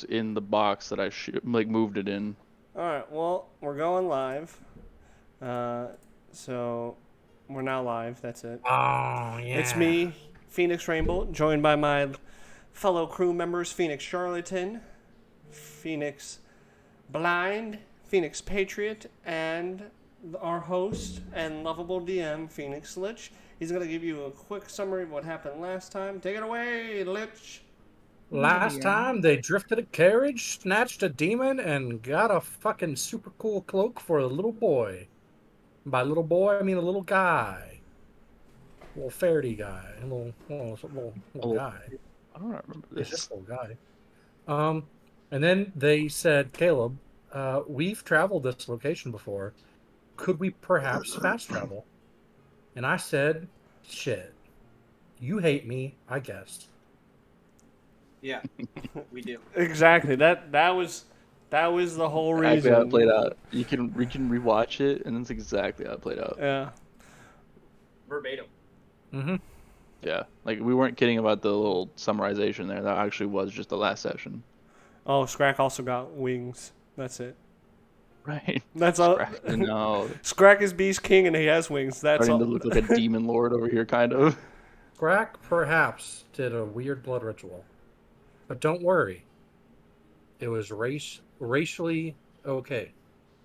books in the box that I moved it in. All right, well, we're going live. So we're now live. That's it. Oh, yeah. It's me, Phoenix Rainbow, joined by my fellow crew members, Phoenix Charlatan, Phoenix Blind, Phoenix Patriot, and our host and lovable DM, Phoenix Lich. He's going to give you a quick summary of what happened last time. Take it away, Lich. Last time they drifted a carriage, snatched a demon, and got a fucking super cool cloak for a little boy. By little boy, I mean a little guy. A little Faraday guy. A little guy. I don't remember It's this. just a little guy. And then they said, Caleb, we've traveled this location before. Could we perhaps fast travel? And I said, shit. You hate me, I guess. Yeah, we do. Exactly. That was the whole reason. Exactly how it played out. You can rewatch it, and that's exactly how it played out. Yeah. Verbatim. Mm-hmm. Yeah, like we weren't kidding about the little summarization there. That actually was just the last session. Oh, Scrack also got wings. That's it. Right. That's all. No. Scrack is Beast King and he has wings. That's Starting all. to look like a demon lord over here, kind of. Crack perhaps did a weird blood ritual. But don't worry. It was racially okay.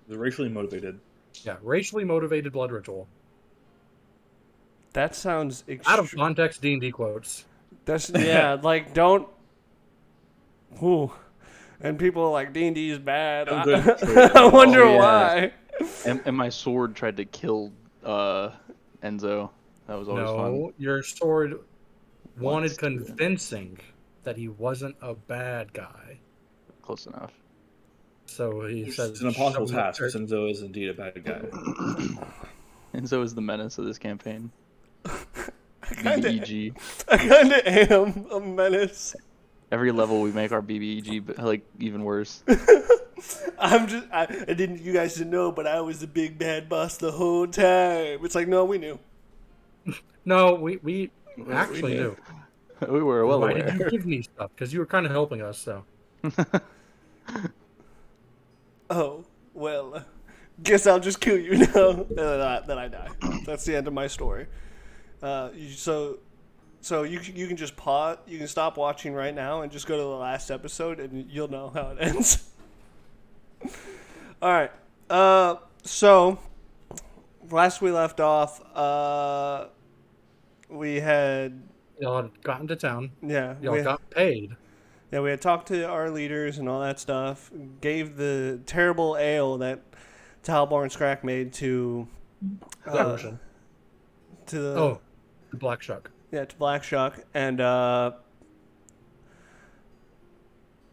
They're racially motivated. Yeah, racially motivated blood ritual. That sounds Out of context D&D quotes. That's like don't. Ooh. And people are like D&D is bad. I wonder why. And my sword tried to kill Enzo. That was always fun. No, your sword wanted convincing that he wasn't a bad guy. Close enough. So he says it's an impossible task. Enzo is indeed a bad guy. Enzo is the menace of this campaign. I kind of am a menace. Every level we make our BBEG like even worse. I didn't. You guys didn't know, but I was the big bad boss the whole time. It's like, no, we knew. No, we actually knew. We were well Why aware. did you give me stuff? Because you were kind of helping us, so. Oh, well, guess I'll just kill you now. Then I die. That's the end of my story. So you can just pause. You can stop watching right now and just go to the last episode, and you'll know how it ends. All right. So last we left off, we had. Y'all had gotten to town. Yeah. Y'all got paid. Yeah, we had talked to our leaders and all that stuff. Gave the terrible ale that Talbar and Scrack made to The Black Shuck. Yeah, to Black Shuck. And I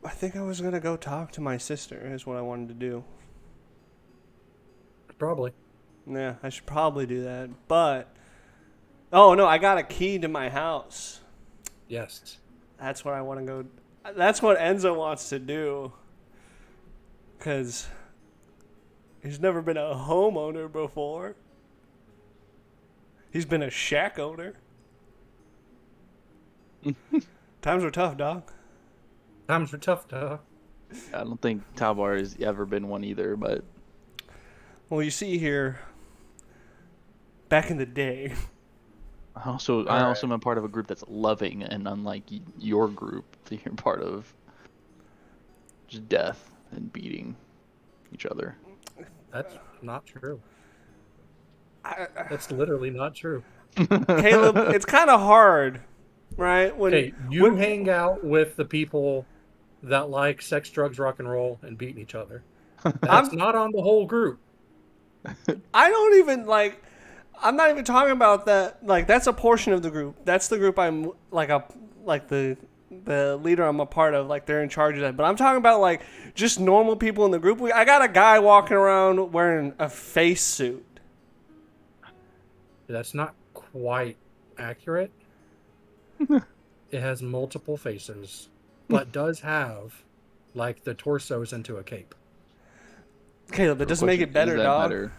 think I was going to go talk to my sister is what I wanted to do. Probably. Yeah, I should probably do that. But, oh no, I got a key to my house. Yes. That's what I want to go. That's what Enzo wants to do. Because he's never been a homeowner before. He's been a shack owner. Times were tough, dog. Times were tough, dog. I don't think Talbar has ever been one either, but... Well, you see here, back in the day... I also am a part of a group that's loving, and unlike your group, that you're part of just death and beating each other. That's not true. That's literally not true. Caleb, it's kind of hard, right? When you hang out with the people that like sex, drugs, rock and roll, and beating each other. That's not on the whole group. I don't even like... I'm not even talking about that. Like, that's a portion of the group. That's the group I'm the leader I'm a part of. Like, they're in charge of that. But I'm talking about like just normal people in the group. I got a guy walking around wearing a face suit. That's not quite accurate. It has multiple faces, but does have like the torsos into a cape. Caleb, that doesn't make it better, dog. Better?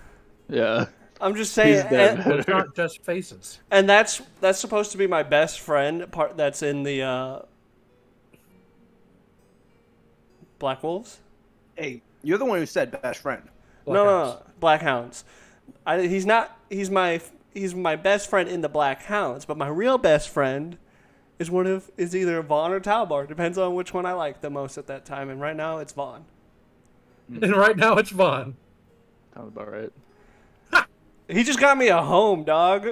Yeah. I'm just saying, it's not just faces. And that's supposed to be my best friend. That's in the Black wolves? Hey, you're the one who said best friend. No, Black hounds. He's not. He's my best friend in the Black Hounds, but my real best friend is either Vaughn or Talbar. Depends on which one I like the most at that time. And right now it's Vaughn. And right now it's Vaughn. Sounds about right. He just got me a home, dog.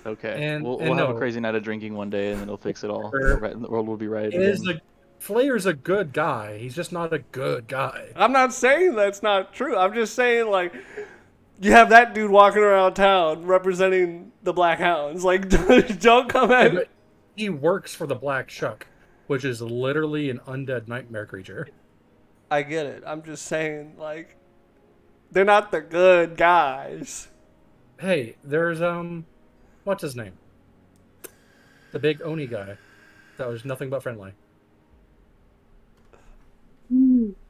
Okay. And- we'll and have no. a crazy night of drinking one day, and then it'll fix it all. Sure. Right, the world will be right Is again. Flair's a good guy. He's just not a good guy. I'm not saying that's not true. I'm just saying, like, you have that dude walking around town representing the Black Hounds. Like, don't come at me. But he works for the Black Shuck, which is literally an undead nightmare creature. I get it. I'm just saying, like, they're not the good guys. Hey, there's what's his name? The big Oni guy. That was nothing but friendly.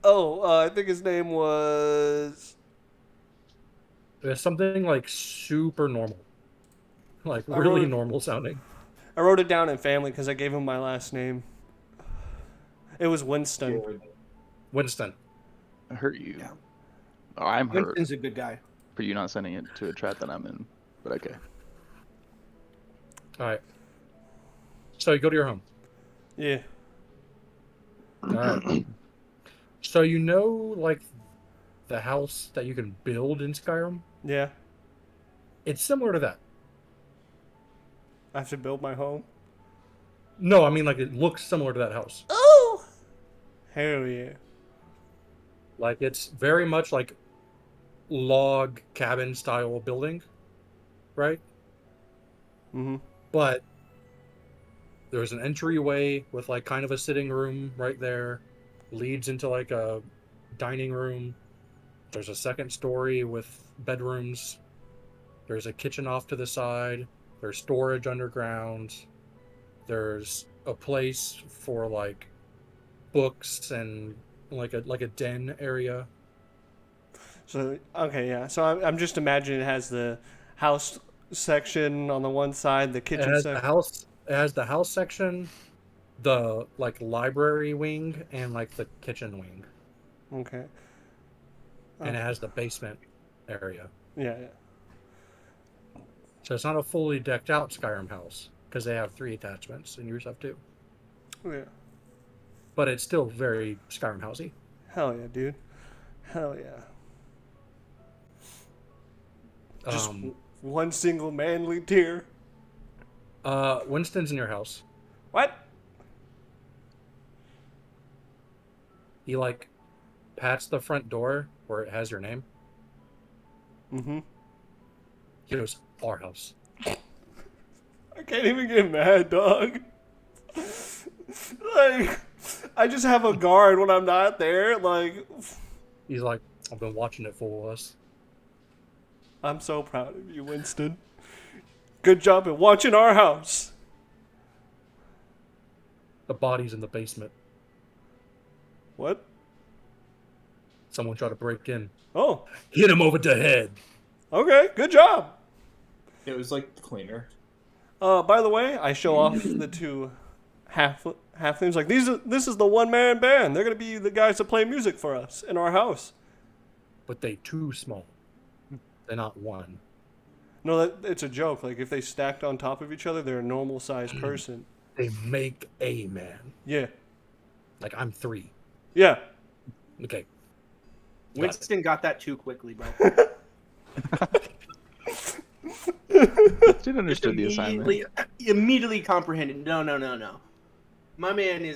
Oh, I think his name was... There's something like super normal. Like I really wrote- normal sounding. I wrote it down in family because I gave him my last name. It was Winston. Winston. I hurt you. Yeah. Oh, I'm hurt Winston's a good guy. for you not sending it to a chat that I'm in. But okay. Alright. So you go to your home. Yeah. Alright. So you know like the house that you can build in Skyrim? Yeah. It's similar to that. I have to build my home. No, I mean like it looks similar to that house. Oh! Hell yeah. Like it's very much like log cabin style building, right? Mm-hmm. But there's an entryway with like kind of a sitting room right there, leads into like a dining room. There's a second story with bedrooms. There's a kitchen off to the side. There's storage underground. There's a place for like books and like a den area. So, okay, yeah. So I'm just imagining it has the house section on the one side, the It kitchen has the section. house. It has the house section, the like library wing, and like the kitchen wing, Okay. and it has the basement area. Yeah, yeah. So it's not a fully decked out Skyrim house because they have 3 attachments and yours have 2. Yeah. But it's still very Skyrim housey. Hell yeah, dude. Hell yeah. Just one single manly tear. Winston's in your house. What? He like pats the front door where it has your name. Mm-hmm. He goes, "Our house." I can't even get mad, dog. Like, I just have a guard when I'm not there. Like, He's like, "I've been watching it for us." I'm so proud of you, Winston. Good job at watching our house. The body's in the basement. What? Someone tried to break in. Oh, Hit him over the head. okay. Good job. It was like the cleaner. By the way, I show off the 2 halflings. Like, this is the one-man band. They're gonna be the guys that play music for us in our house. But they too small. They're not one. No, it's a joke. Like, if they stacked on top of each other, they're a normal-sized person. They make a man. Yeah. Like I'm 3. Yeah. Okay. Winston got that too quickly, bro. Did understood the assignment. Immediately comprehended. No. My man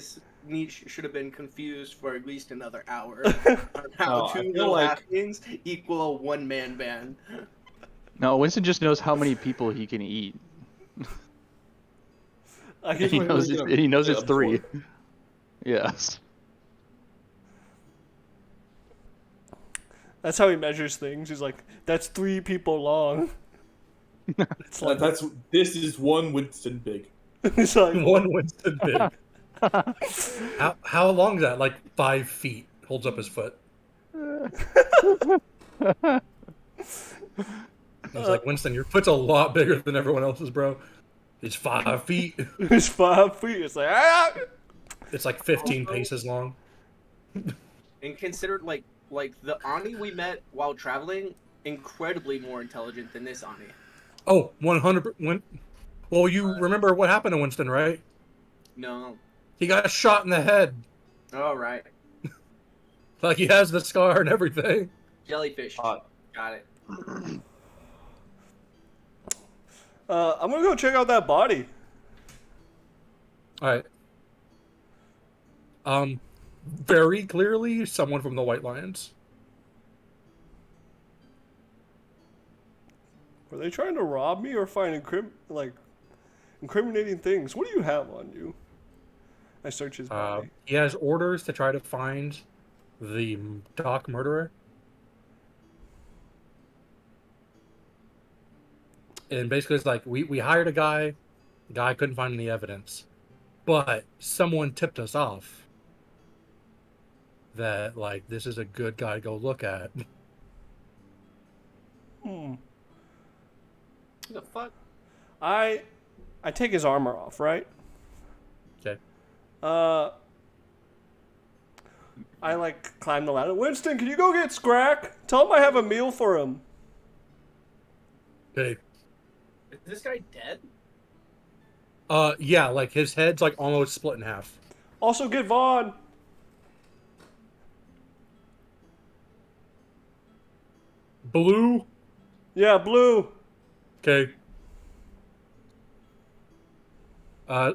should have been confused for at least another hour on how I 2 feel little like- halflings equal a one-man band. No, Winston just knows how many people he can eat. I He can, knows, gonna he knows play it's up 3. for Yes. that's how he measures things. He's like, that's 3 people long. It's like, This is one Winston big. it's like, One Winston big. How long is that? Like 5 feet. Holds up his foot. He's like, Winston, your foot's a lot bigger than everyone else's, bro. It's 5 feet. it's 5 feet. It's like, ah! It's like 15 Also- paces long. And considered like the Ani we met while traveling, incredibly more intelligent than this Ani. Oh, 100%. Well, you remember what happened to Winston, right? No. He got shot in the head. All right. Like, he has the scar and everything. Jellyfish. Hot. Got it. I'm gonna go check out that body. All right. Very clearly, someone from the White Lions. Were they trying to rob me or find incriminating things? What do you have on you? I search his body. He has orders to try to find the dock murderer. And basically, it's like, we hired a guy. The guy couldn't find any evidence. But someone tipped us off that, like, this is a good guy to go look at. Hmm. Who the fuck? I take his armor off, right? Okay. I like climb the ladder. Winston, can you go get Scrack? Tell him I have a meal for him. Okay. Is this guy dead? Yeah, like, his head's, like, almost split in half. Also get Vaughn. Blue? Yeah, Blue. Okay.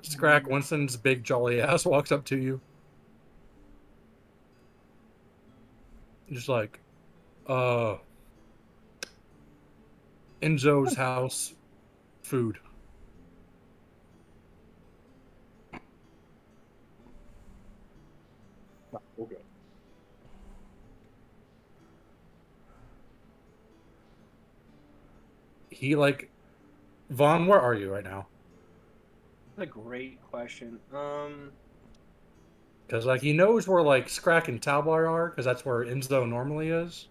Scrack, Winston's big jolly ass walks up to you. Just like, Enzo's house, food. Okay. He like, Vaughn, where are you right now? That's a great question. Because like he knows where like Scrack and Talbar are, because that's where Enzo normally is.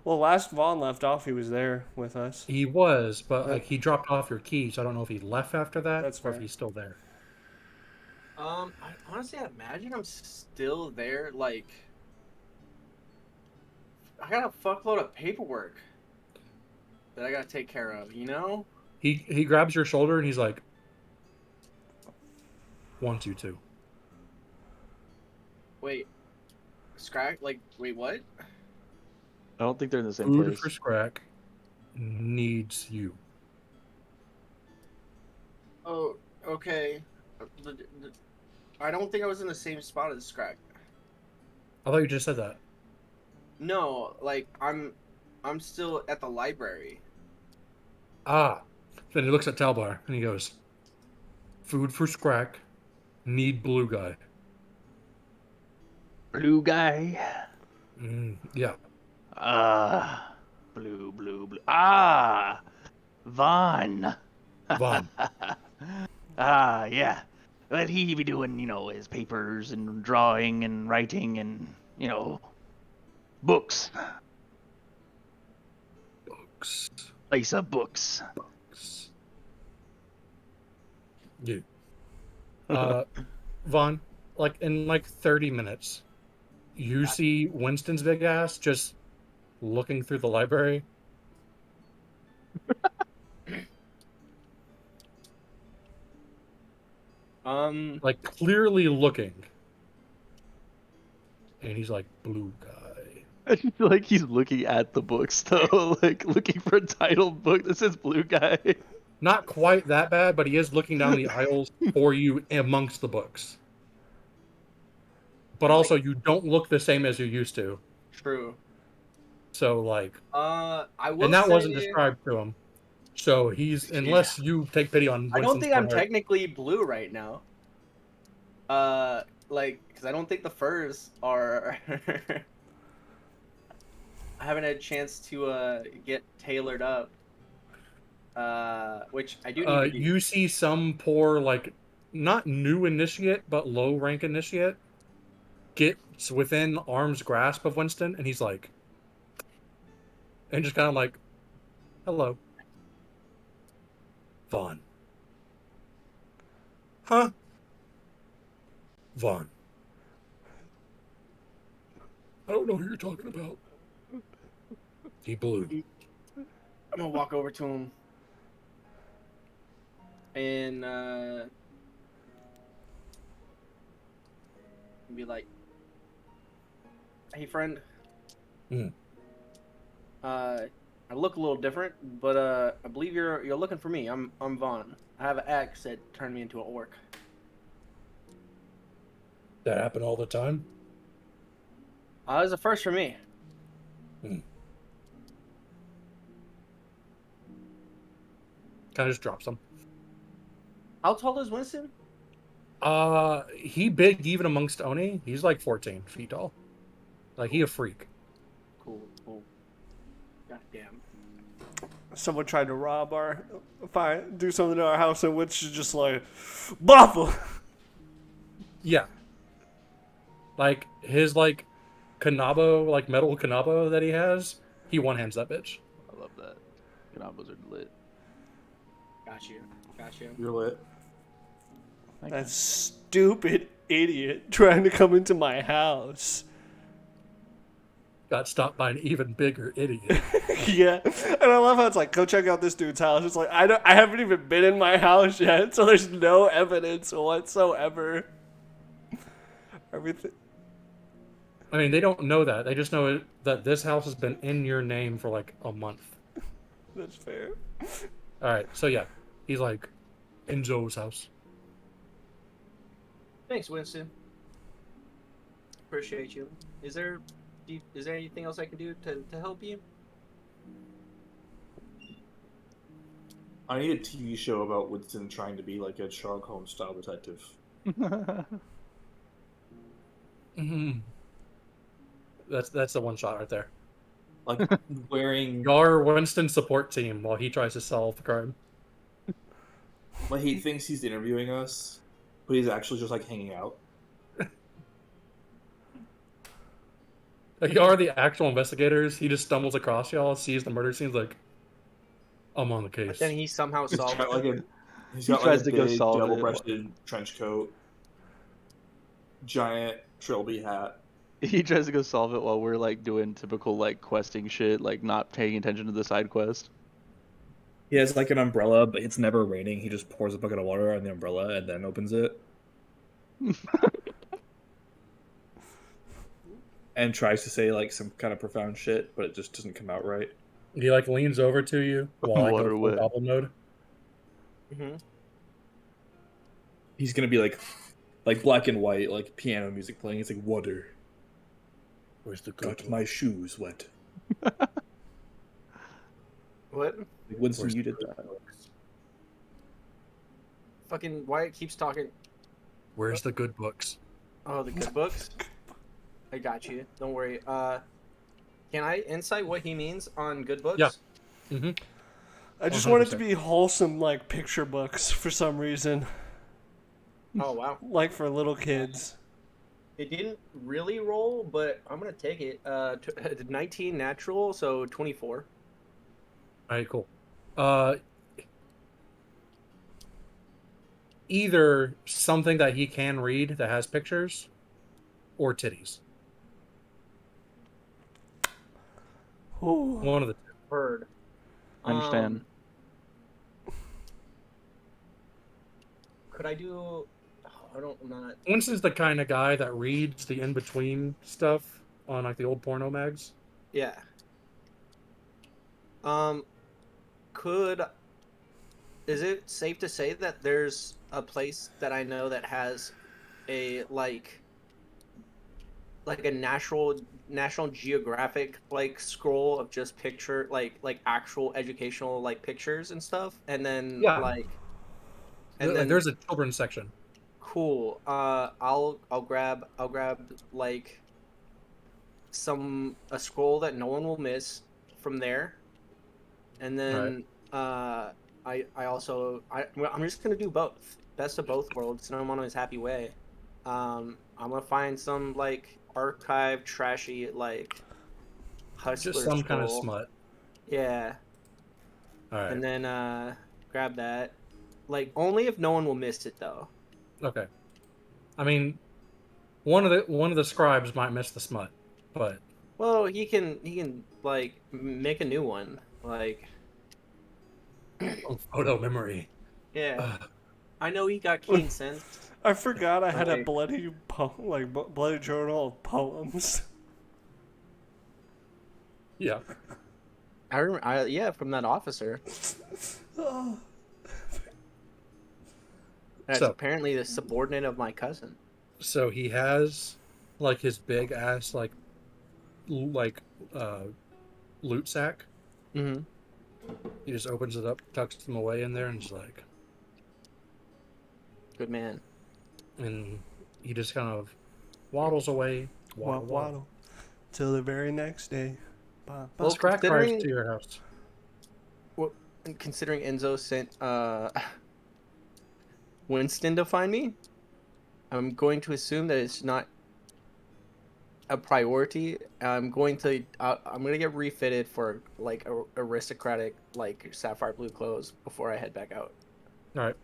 Well, last Vaughn left off, he was there with us. He was, but like he dropped off your key, so I don't know if he left after that That's or fair. if he's still there. I honestly, I imagine I'm still there. Like, I got a fuckload of paperwork that I gotta take care of. You know? He grabs your shoulder and he's like, wants you to. Wait, Scrack? Like, wait, what? I don't think they're in the same Food place. for Scrack needs you. Oh, okay. I don't think I was in the same spot as Scrack. I thought you just said that. No, like I'm still at the library. Ah. Then he looks at Talbar and he goes, food for Scrack, need blue guy. Blue guy. Yeah. Blue, blue, blue. Ah, Vaughn. Vaughn. Yeah. Well, he be doing, his papers and drawing and writing and, books. Books. Place of books. Books. Yeah. Vaughn, like in 30 minutes, you see Winston's big ass just looking through the library. Like clearly looking. And he's like, blue guy. I just feel like he's looking at the books, though. Like, looking for a titled book that says blue guy. Not quite that bad, but he is looking down the aisles for you amongst the books. But also, you don't look the same as you used to. True. So, like... I will and that say, wasn't described to him. So he's... Unless you take pity on I don't Winston's think I'm part. technically blue right now. Because I don't think the furs are... I haven't had a chance to get tailored up. Which I do need to do. You see some poor, like, not new initiate, but low rank initiate gets within arm's grasp of Winston, and he's like... And just kind of like, hello. Vaughn. Huh? Vaughn. I don't know who you're talking about. He blew. I'm gonna walk over to him and be like, "Hey, friend. Hmm. I look a little different, but I believe you're looking for me. I'm Vaughn. I have an axe that turned me into an orc." That happen all the time? It was a first for me. Kind of just drops him. How tall is Winston? He big even amongst Oni. He's like 14 feet tall. Like, he a freak. Cool. God damn. Someone tried to rob our, do something to our house, and Witch is just like, Baffle! Yeah. Like, his, like, Kanabo, like, metal Kanabo that he has, he one-hands that bitch. I love that. Kanabos are lit. Got you. You're lit. Thank That you. stupid idiot trying to come into my house. Got stopped by an even bigger idiot. Yeah, and I love how it's like, go check out this dude's house. It's like, I haven't even been in my house yet, so there's no evidence whatsoever. Everything. I mean, they don't know that. They just know that this house has been in your name for like a month. That's fair. All right, so yeah, he's like in Joe's house. Thanks, Winston. Appreciate you. Is there anything else I can do to help you? I need a TV show about Winston trying to be like a Sherlock Holmes style detective. Mm-hmm. That's the one shot right there. Like wearing Gar Winston support team while he tries to solve the crime. like he thinks he's interviewing us, but he's actually just like hanging out. Like, Gar, the actual investigators, he just stumbles across y'all, sees the murder scenes, like, I'm on the case. But then he somehow He's solved got like it. he's He got tries like to a go big solve it. double-breasted trench coat, giant trilby hat. He tries to go solve it while we're like doing typical like questing shit, like not paying attention to the side quest. He has like an umbrella, but it's never raining. He just pours a bucket of water on the umbrella and then opens it. And tries to say like some kind of profound shit, but it just doesn't come out right. He, like, leans over to you while I go Water full wet. goblin mode. Mm-hmm. He's gonna be like black and white, like piano music playing. It's like water. Where's the good Got my shoes wet. What? Like, Winston, Where's you the did good that. books? Fucking Wyatt keeps talking. Where's the good books? Oh, the good books? I got you. Don't worry. Can I insight what he means on good books? Yeah. Mm-hmm. I just want it to 100%. be wholesome, like picture books for some reason, Oh, wow. like for little kids. It didn't really roll, but I'm going to take it. 19 natural, so 24. All right, cool. Either something that he can read that has pictures, or titties. Ooh. One of the two. Heard. I understand. Could I do... Oh, I don't... not... Winston's the kind of guy that reads the in-between stuff on like the old porno mags. Yeah. Could... Is it safe to say that there's a place that I know that has a, like a National Geographic, like, scroll of just picture, like actual educational, like, pictures and stuff? And then, Yeah. like... And And then... there's a children's section. Cool. I'll grab like a scroll that no one will miss from there, and then I'm just gonna do both. Best of both worlds, and I'm on his happy way. I'm gonna find some like archive trashy like hustler Just some kind of scroll. smut. Yeah, All right. and then grab that. Like only if no one will miss it though. Okay. I mean, one of the scribes might miss the smut, but Well, he can like make a new one. Like, photo memory. yeah, Ugh. I know he got keen sense. I forgot I had a Like, bloody bloody journal of poems. Yeah. I remember. Yeah, from that officer. Oh. That's So- apparently the subordinate of my cousin. So he has like his big ass loot sack. Mm-hmm. He just opens it up, tucks them away in there, and just like, Good man. and he just kind of waddles away. Waddle. Till the very next day. Ba, ba. Well, Scrack considering- drives to your house. Considering Enzo sent Winston to find me, I'm going to assume that it's not a priority. I'm going to get refitted for like aristocratic like sapphire blue clothes before I head back out. All right.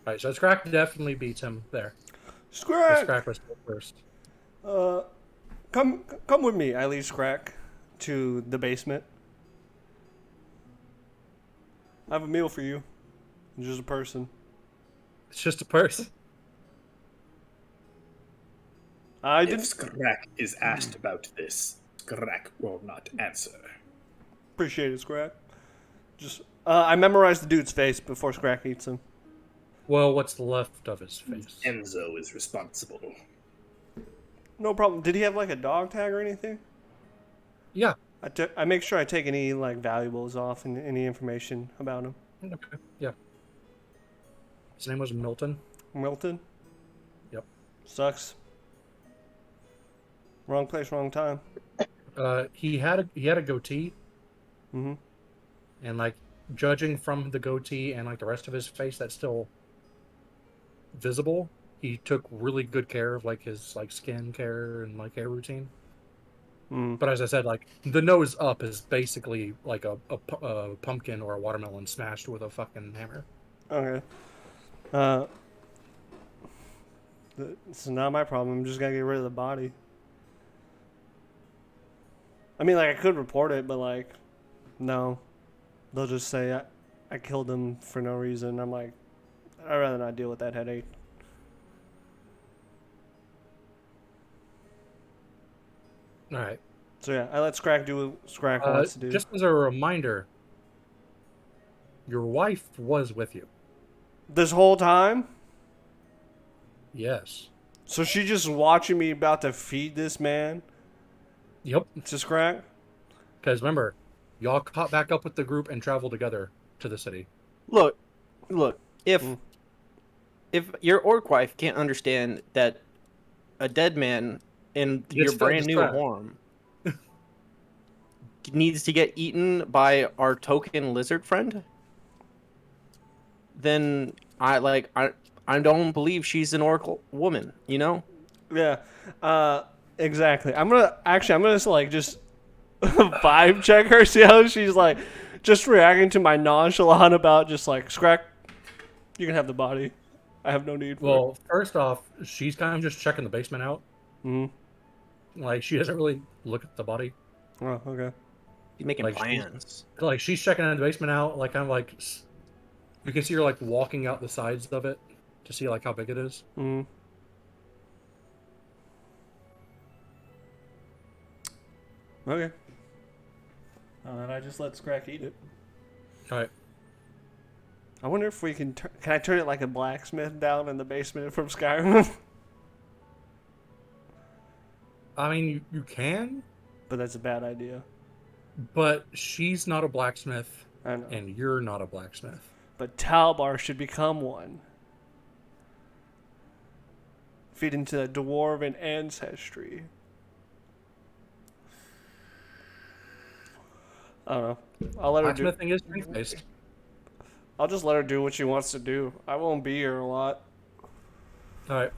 All right. So Scrack definitely beats him there. So Scrack! Scrack was first. Come with me. I lead Scrack to the basement. I have a meal for you. I'm just a person. It's just a person. I If didn't Skrak is asked about this, Skrak will not answer. appreciate it, Scrack. Just I memorized the dude's face before Scrack eats him. Well, what's left of his face? Enzo is responsible. No problem. Did he have like a dog tag or anything? Yeah. I make sure I take any like valuables off and any information about him. Okay. Yeah. His name was Milton. Milton. Yep. Sucks. Wrong place, wrong time. He had a goatee, Mm-hmm. and like judging from the goatee and like the rest of his face that's still visible, he took really good care of like his like skin care and like hair routine. Mm. But as I said, like the nose up is basically like a pumpkin or a watermelon smashed with a fucking hammer. Okay. This is not my problem. I'm just gotta get rid of the body. I mean, like, I could report it, but, like, no. They'll just say I killed him for no reason. I'm like, I'd rather not deal with that headache. All right. So, yeah, I let Scrack do what Scrack wants to do. Just as a reminder, your wife was with you. This whole time? Yes. So she just watching me about to feed this man Yep. to Scrack? Because remember, y'all caught back up with the group and traveled together to the city. Look. If Mm. if your orc wife can't understand that a dead man in Gets your fed brand to new Scrack. home needs to get eaten by our token lizard friend, then I don't believe she's an orc woman. You know? Yeah. Exactly. I'm gonna like just vibe check her, see how she's like just reacting to my nonchalant about just like Scrack, you can have the body. I have no need for Well, first off, she's kind of just checking the basement out. it. Mm-hmm. Like, she doesn't really look at the body. Oh, okay. He's making Like, plans. Like, she's checking the basement out, like, kind of like... You can see her, like, walking out the sides of it to see, like, how big it is. Mm-hmm. Okay. And then I just let Scrack eat it. All right. I wonder if we can I turn it like a blacksmith down in the basement from Skyrim? I mean, you can, But that's a bad idea. but she's not a blacksmith, I know. and you're not a blacksmith. But Talbar should become one. Feed into the dwarven ancestry. I don't know. I'll let her do. Blacksmithing is strength-based. I'll just let her do what she wants to do. I won't be here a lot. All right.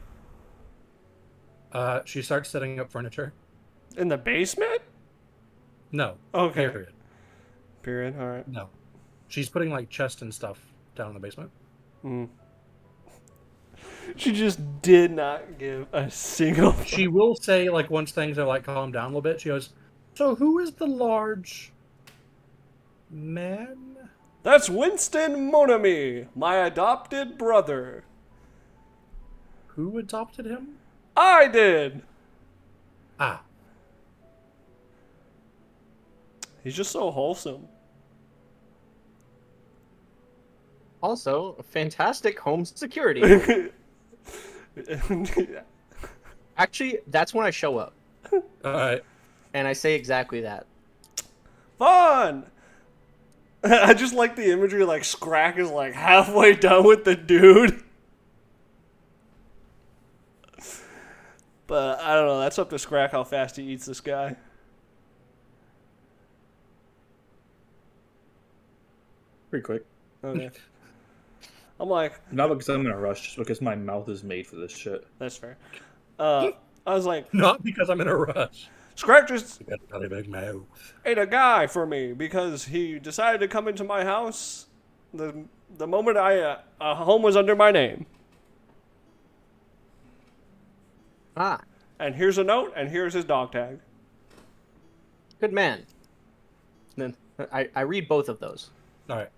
She starts setting up furniture. In the basement? No. Okay. Period. Period. All right. No. She's putting like chests and stuff down in the basement. Mm. She just did not give a single fuck. She will say, like, once things are, like, calmed down a little bit, she goes, so who is the large man? That's Winston Monami, my adopted brother. Who adopted him? I did. Ah, He's just so wholesome. Also, fantastic home security. Actually, that's when I show up, alright. and I say exactly that. Fun. I just like the imagery. Like Scrack is like halfway done with the dude. But I don't know. That's up to Scrack how fast he eats this guy. Pretty quick. Okay. I'm like, Not because I'm in a rush, just because my mouth is made for this shit. that's fair. I was like, Not because I'm in a rush. Scrack just You got a really big mouth. ate a guy for me because he decided to come into my house the moment a home was under my name. Ah, And here's a note, and here's his dog tag. good man. Then I read both of those. Alright.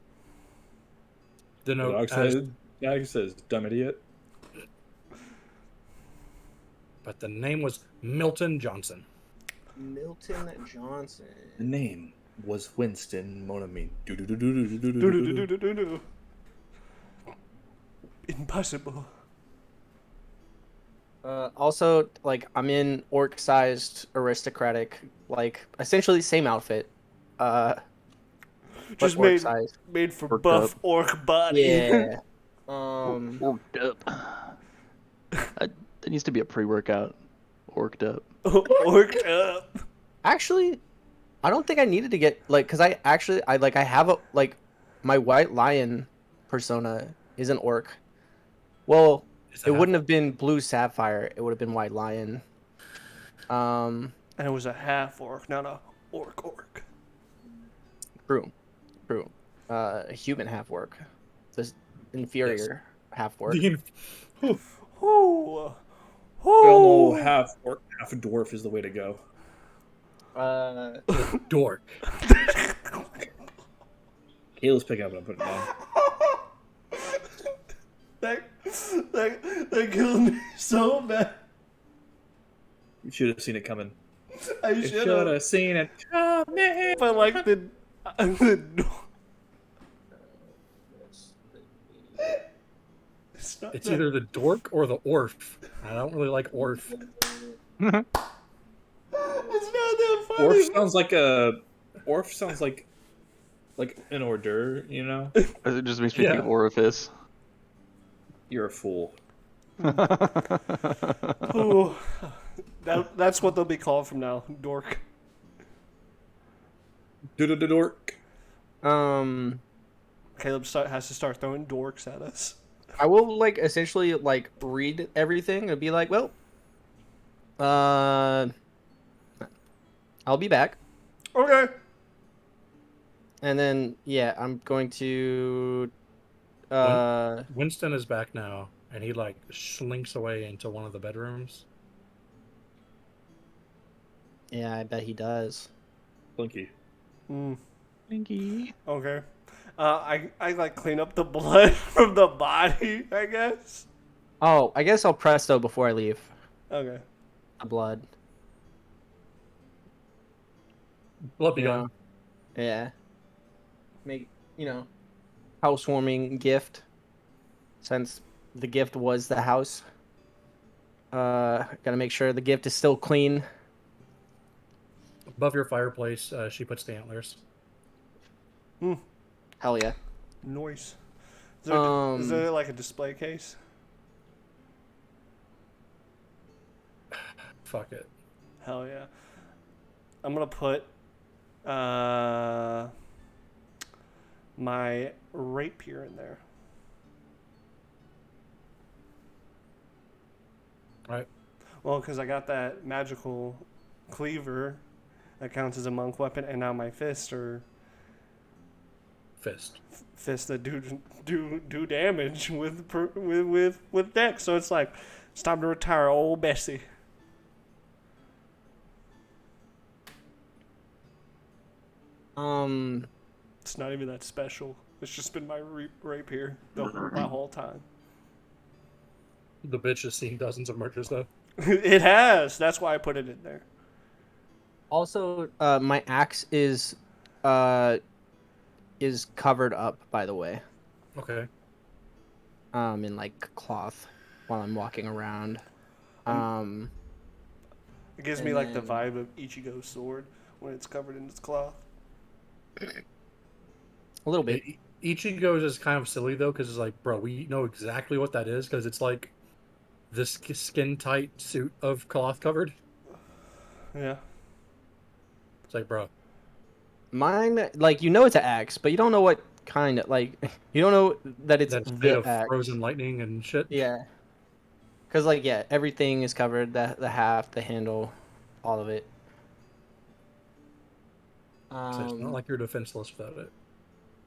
The The note dog says, dumb idiot. but the name was Milton Johnson. Milton Johnson. The name was Winston Monami. Do-do-do-do-do-do-do. Impossible. Also, like, I'm in orc-sized aristocratic, like, essentially same outfit. Just but orc-sized. made for Orked buff up. orc body. Yeah. Orked up. That needs to be a pre-workout. Orked up. Orked up. Actually, I don't think I needed to get, like, because I have a, like, my white lion persona is an orc. Well, it wouldn't have been blue sapphire. It would have been white lion. And it was a half orc, not a orc. True. A human half orc. The inferior half orc. Ooh. We all know half orc, half dwarf is the way to go. Dork. Caleb's picking up and I'm putting it down. That killed me so bad. You should have seen it coming. I You should should have. have seen it coming. But like the It's either the dork or the orf. I don't really like orf. It's not that funny. Orf sounds like an hors d'oeuvre, you know? It just makes me think of orifice. You're a fool. Ooh. That's what they'll be called from now. Dork. Dork. Caleb has to start throwing dorks at us. I will, like, essentially, like, read everything and be like, well, I'll be back. Okay. And then, yeah, I'm going to, Winston is back now, and he, like, slinks away into one of the bedrooms. yeah, I bet he does. Blinky. Thanky. Okay. I like clean up the blood from the body, I guess. Oh, I guess I'll presto before I leave. Okay. The blood. Blood be You gone. know? Yeah. Make, housewarming gift. Since the gift was the house. Gotta make sure the gift is still clean. Above your fireplace, she puts the antlers. Hell yeah. Nice. Is there like a display case? Fuck it. Hell yeah. I'm gonna put my rapier in there. Right. Well, because I got that magical cleaver that counts as a monk weapon, and now my fists are fist. Fists that do damage with dex. So it's like it's time to retire old Bessie. It's not even that special. It's just been my rapier my whole time. The bitch has seen dozens of murders, though. It has. That's why I put it in there. Also, my axe is covered up, by the way. Okay. In like cloth while I'm walking around. It gives me like the vibe of Ichigo's sword when it's covered in its cloth. A little bit. Ichigo's is kind of silly though, because it's like, bro, we know exactly what that is, because it's like this skin tight suit of cloth covered. Yeah. It's like, bro. Mine, like, you know it's an axe, but you don't know what kind of, like, you don't know that it's That's made the of axe. frozen lightning and shit. Yeah. Because, like, yeah, everything is covered, the haft, the handle, all of it. So it's not like you're defenseless without it.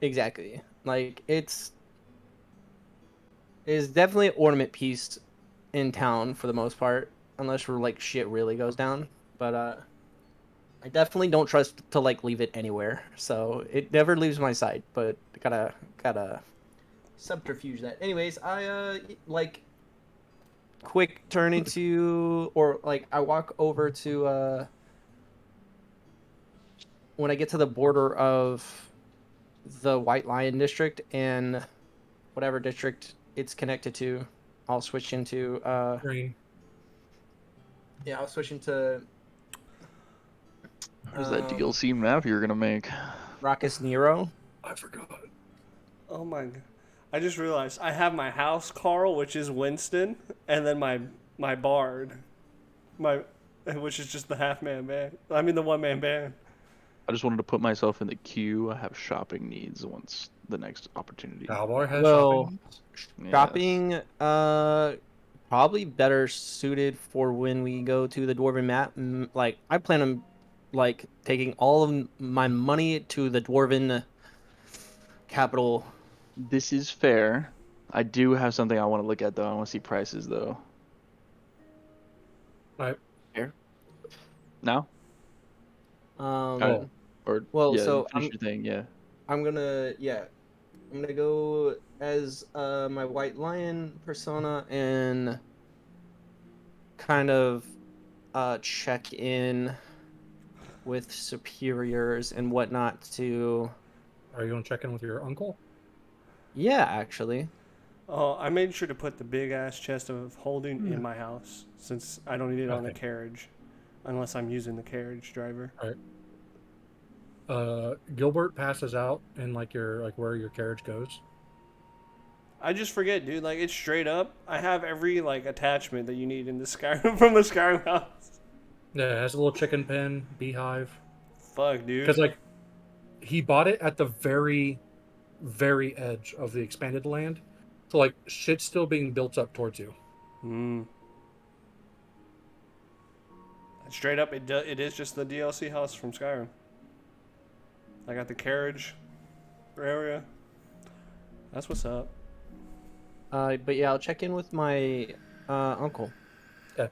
Exactly. Like, it's definitely an ornament piece in town for the most part, unless we're, like, shit really goes down. But, I definitely don't trust to, like, leave it anywhere. So, it never leaves my sight, but gotta subterfuge that. Anyways, I, like, quick turn into, or, like, I walk over to, when I get to the border of the White Lion district and whatever district it's connected to, I'll switch into Green. yeah, I'll switch into There's that DLC map you're gonna make. Raucous Nero. I forgot. Oh my god. I just realized I have my house Carl, which is Winston, and then my bard. Which is just the half-man band. I mean the one-man band. I just wanted to put myself in the queue. I have shopping needs once the next opportunity. Cowboy has Well, shopping. shopping probably better suited for when we go to the Dwarven map. Like, I plan on, like, taking all of my money to the Dwarven capital. This is fair. I do have something I want to look at though. I want to see prices though. Right. Here. Now? Um, Or well, yeah, so finish your thing. Yeah. I'm gonna go as my White Lion persona and kind of check in with superiors and whatnot to. Are you gonna check in with your uncle? Yeah, actually. Oh, I made sure to put the big ass chest of holding in my house since I don't need it on the Okay. carriage, unless I'm using the carriage driver. Gilbert passes out in like where your carriage goes. I just forget, dude. Like it's straight up. I have every like attachment that you need in the Skyrim from the Skyrim house. Yeah, it has a little chicken pen, beehive. Fuck, dude. Because like he bought it at the very, very edge of the expanded land, so like shit's still being built up towards you. Straight up, it is just the DLC house from Skyrim. I got the carriage area. That's what's up. But yeah, I'll check in with my uncle. Okay.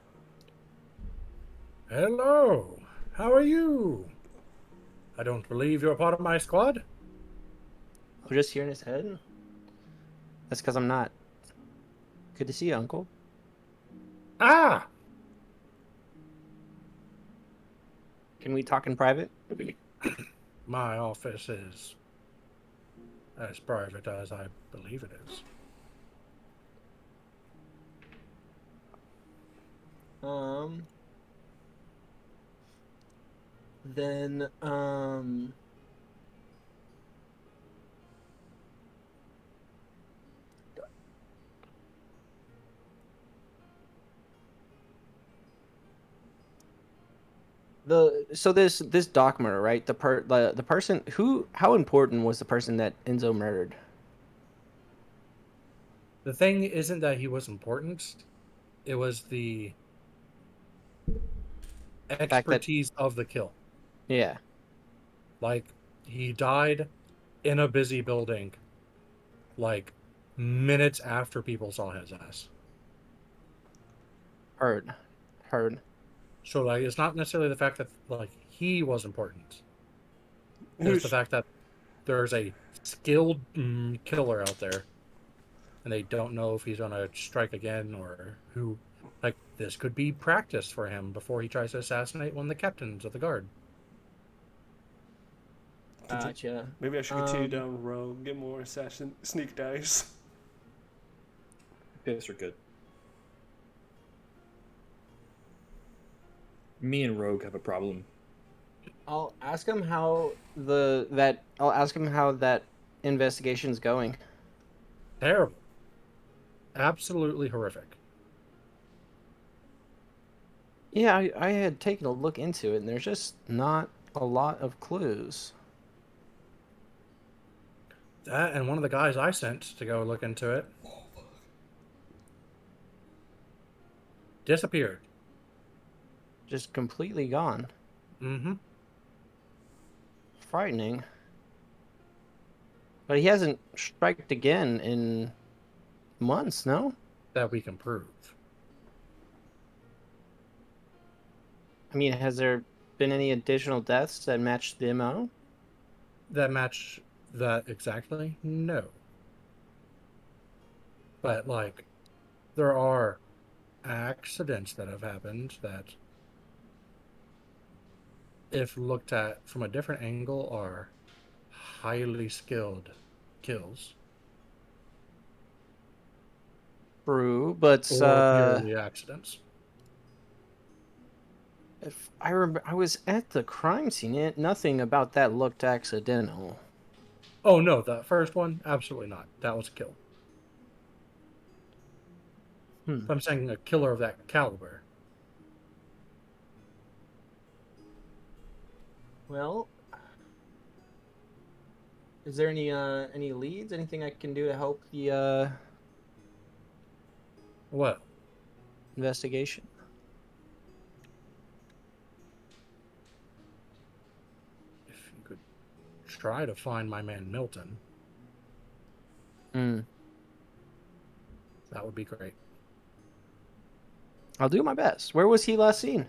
Hello, how are you? I don't believe you're part of my squad. I'm just here in his head. That's because I'm not. Good to see you, Uncle. Ah! Can we talk in private? My office is as private as I believe it is. Then, this dock murder, right? The person how important was the person that Enzo murdered? The thing isn't that he was important. It was the expertise of the kill. Yeah. Like, he died in a busy building, like minutes after people saw his ass. Heard. So like, it's not necessarily the fact that like he was important. It's Who's the fact that there's a skilled killer out there, and they don't know if he's gonna strike again or who. Like, this could be practice for him before he tries to assassinate one of the captains of the guard. Gotcha. maybe I should continue down rogue, get more assassin sneak dice. Piss are good. Me and Rogue have a problem. I'll ask him how that investigation's going. Terrible. Absolutely horrific. Yeah, I had taken a look into it, and there's just not a lot of clues. That and one of the guys I sent to go look into it disappeared. Just completely gone. Mm-hmm. Frightening. But he hasn't striked again in months, no? That we can prove. I mean, has there been any additional deaths that match the MO? That match that exactly? No. But, like, there are accidents that have happened that, if looked at from a different angle, are highly skilled kills. True, but Or purely accidents. if I remember, I was at the crime scene. Nothing about that looked accidental. Oh, no, the first one? Absolutely not. That was a kill. I'm saying a killer of that caliber. Well, is there any leads? Anything I can do to help the What? investigation? If you could try to find my man Milton, Mm. that would be great. I'll do my best. Where was he last seen?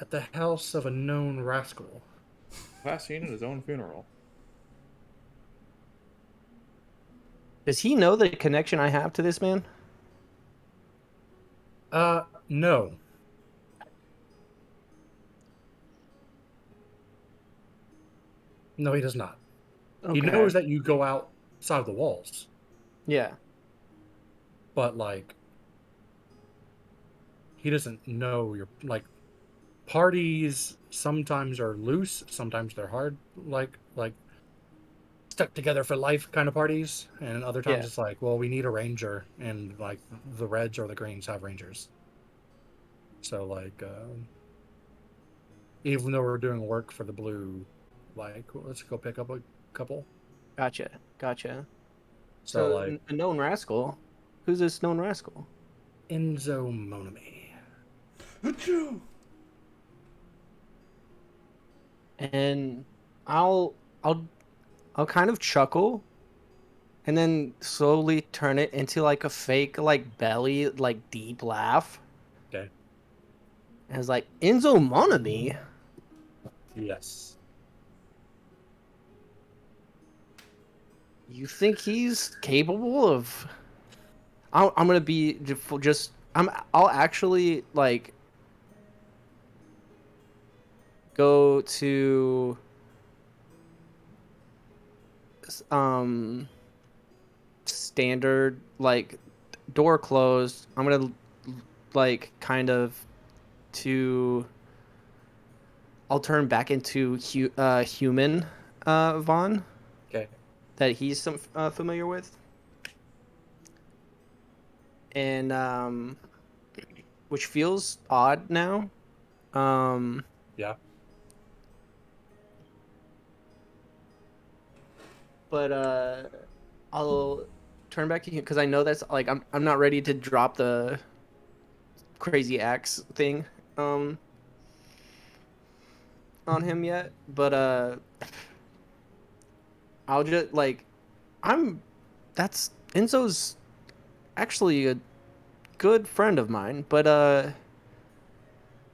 At the house of a known rascal. Last seen at his own funeral. Does he know the connection I have to this man? No. No, he does not. He knows that you go outside the walls, Yeah. but, like, he doesn't know your, like, parties sometimes are loose, sometimes they're hard, like stuck together for life kind of parties, and other times Yeah. it's like, well, we need a ranger, and, like, the Reds or the Greens have rangers. So, like, even though we're doing work for the Blue, like, let's go pick up a couple. Gotcha. So, So, like, a known rascal. Who's this known rascal? Enzo Monami. Achoo! And I'll kind of chuckle, and then slowly turn it into like a fake, like belly, like deep laugh. Okay. And it's like, Enzo Monami? Yes. You think he's capable of? I'm gonna be just. I'll actually like go to standard, like, door closed. I'm gonna like kind of to. I'll turn back into human Vaughn Okay. that he's familiar with, and which feels odd now. Yeah. But I'll turn back to him because I know that's like I'm not ready to drop the crazy axe thing on him yet. But I'll just like, that's Enzo's actually a good friend of mine, but I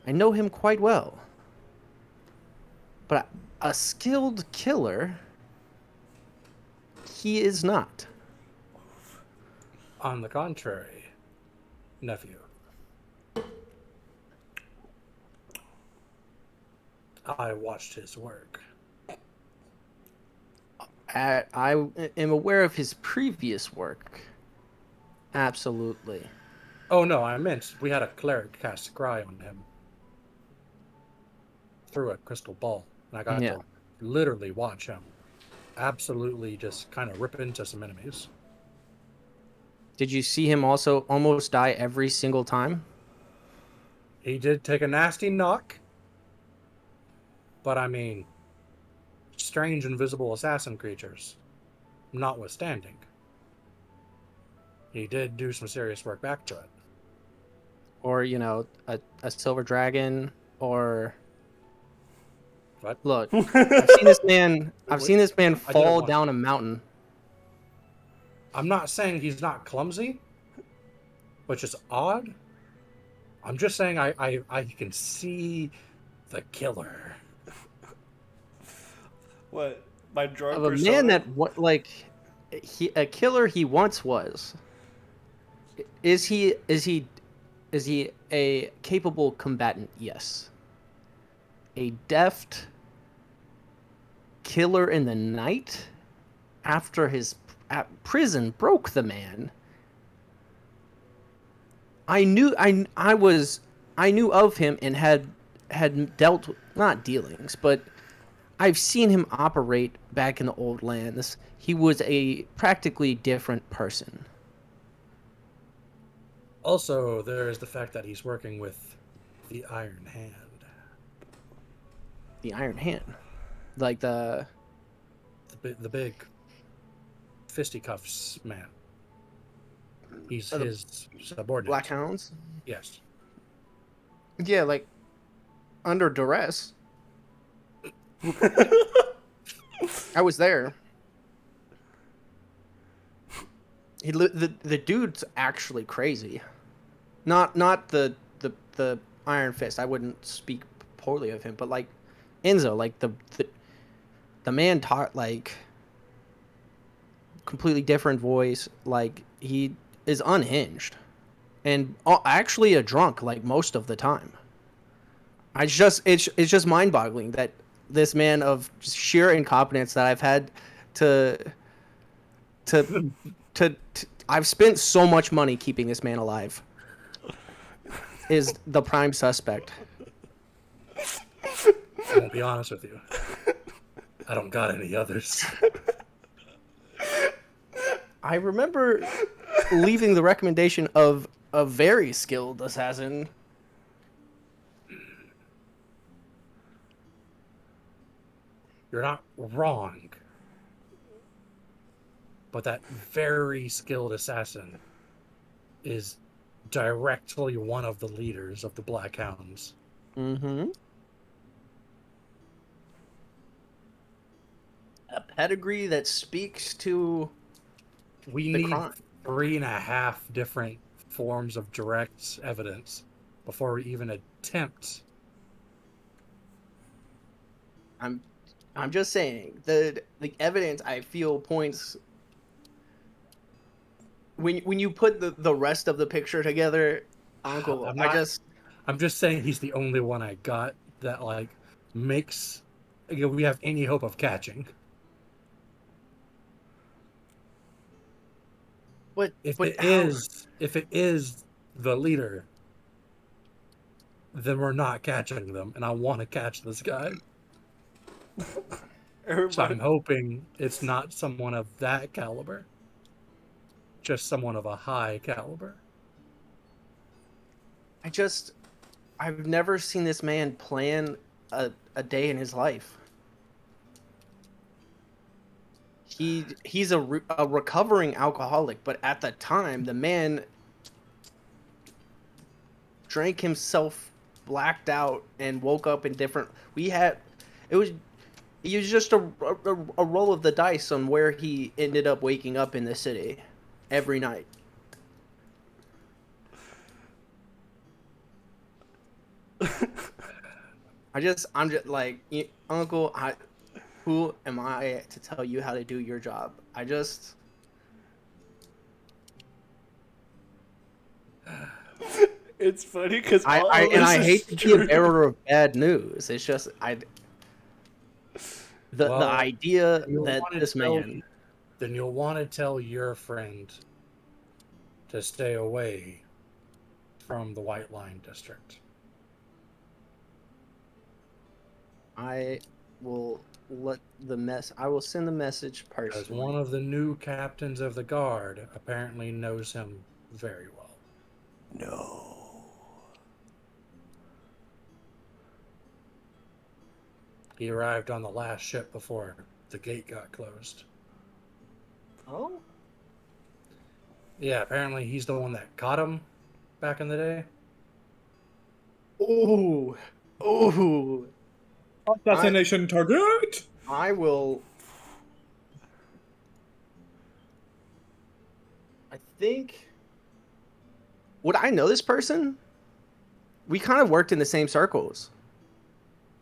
know him quite well. But a skilled killer, he is not. On the contrary, nephew, I watched his work. I am aware of his previous work. Absolutely. Oh no, I meant we had a cleric cast scry on him through a crystal ball, and I got Yeah. to literally watch him absolutely just kind of rip into some enemies. Did you see him also almost die every single time? He did take a nasty knock, but I mean, strange invisible assassin creatures notwithstanding, he did do some serious work back to it. Or, you know, a silver dragon, or What? look, I've seen this man didn't fall watch down a mountain. I'm not saying he's not clumsy, which is odd. I'm just saying I can see the killer. What? My drug Of a persona? man that a killer he once was. Is he a capable combatant? Yes. A deft killer in the night after his prison broke the man. I knew of him and had dealt, not dealings, but I've seen him operate back in the old lands. He was a practically different person. Also, there is the fact that he's working with the Iron Hand. The Iron Hand, like the The big fisticuffs man. He's the his subordinate. Black Hounds. Yes. Yeah, like under duress. I was there. The dude's actually crazy. Not the Iron Fist. I wouldn't speak poorly of him, but like Enzo, like the man taught like completely different voice. Like he is unhinged and actually a drunk like most of the time. It's just mind-boggling that this man of sheer incompetence that I've had to I've spent so much money keeping this man alive is the prime suspect. I won't be honest with you. I don't got any others. I remember leaving the recommendation of a very skilled assassin. You're not wrong. But that very skilled assassin is directly one of the leaders of the Black Hounds. Mm-hmm. A pedigree that speaks to We the need crime. 3.5 different forms of direct evidence before we even attempt. I'm just saying the evidence I feel points when you put the rest of the picture together, Uncle. I'm just saying he's the only one I got that like makes we have any hope of catching. If it is the leader, then we're not catching them, and I want to catch this guy. So I'm hoping it's not someone of that caliber, just someone of a high caliber. I've never seen this man plan a day in his life. He's a recovering alcoholic, but at the time, the man drank himself blacked out and woke up in different. use just a roll of the dice on where he ended up waking up in the city every night. I'm just like, Uncle, who am I to tell you how to do your job? It's funny because I hate to be a bearer of bad news. It's just the idea that this man. Then you'll want to tell your friend to stay away from the White Line District. I will I will send the message personally. Because one of the new captains of the guard apparently knows him very well. No. He arrived on the last ship before the gate got closed. Oh? Yeah, apparently he's the one that caught him back in the day. Ooh. Ooh. Assassination target! I will... I think... Would I know this person? We kind of worked in the same circles.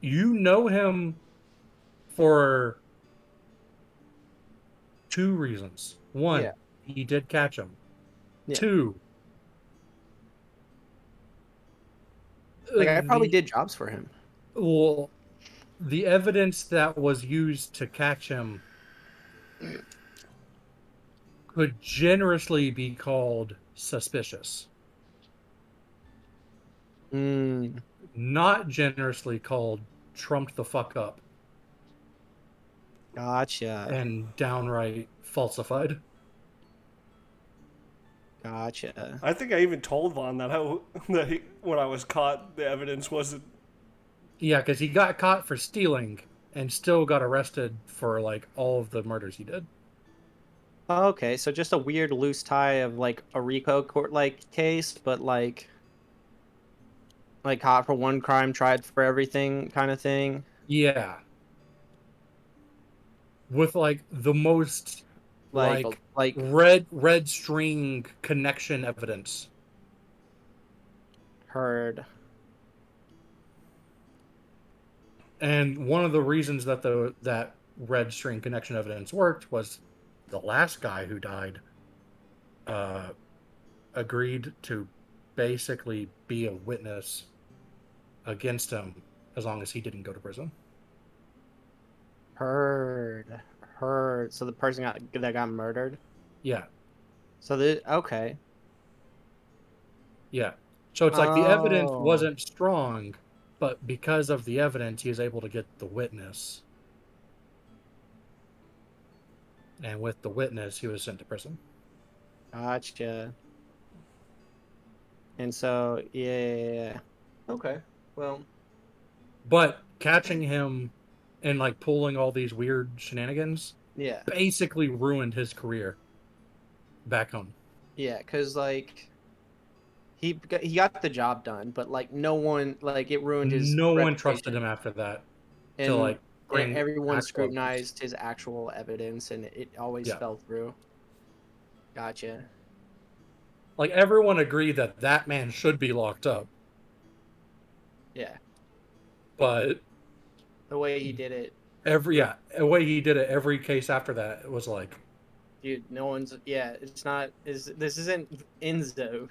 You know him for 2 reasons. 1, Yeah. he did catch him. Yeah. 2, like I probably did jobs for him. Well, the evidence that was used to catch him could generously be called suspicious. Not generously called trumped the fuck up. Gotcha. And downright falsified. Gotcha. I think I even told Vaughn that when I was caught, the evidence wasn't. Yeah, because he got caught for stealing and still got arrested for like all of the murders he did. Okay, so just a weird loose tie of like a RICO court like case, but like caught for one crime, tried for everything kind of thing. Yeah. With like the most like red string connection evidence. Heard. And one of the reasons that that red string connection evidence worked was the last guy who died agreed to basically be a witness against him as long as he didn't go to prison. Heard. So the person that got murdered? Yeah. So okay. Yeah. So it's like the evidence wasn't strong, but because of the evidence, he was able to get the witness. And with the witness, he was sent to prison. Gotcha. And so, yeah. Okay. Well. But catching him and like pulling all these weird shenanigans, yeah, basically ruined his career back home. Yeah, because like he got the job done, but like no one, like it ruined his. No one trusted him after that. And to like bring everyone scrutinized his actual evidence, and it always fell through. Gotcha. Like everyone agreed that man should be locked up. Yeah. But the way he did it. The way he did it, every case after that, it was like, dude, no one's. Yeah, it's not. This isn't Enzo.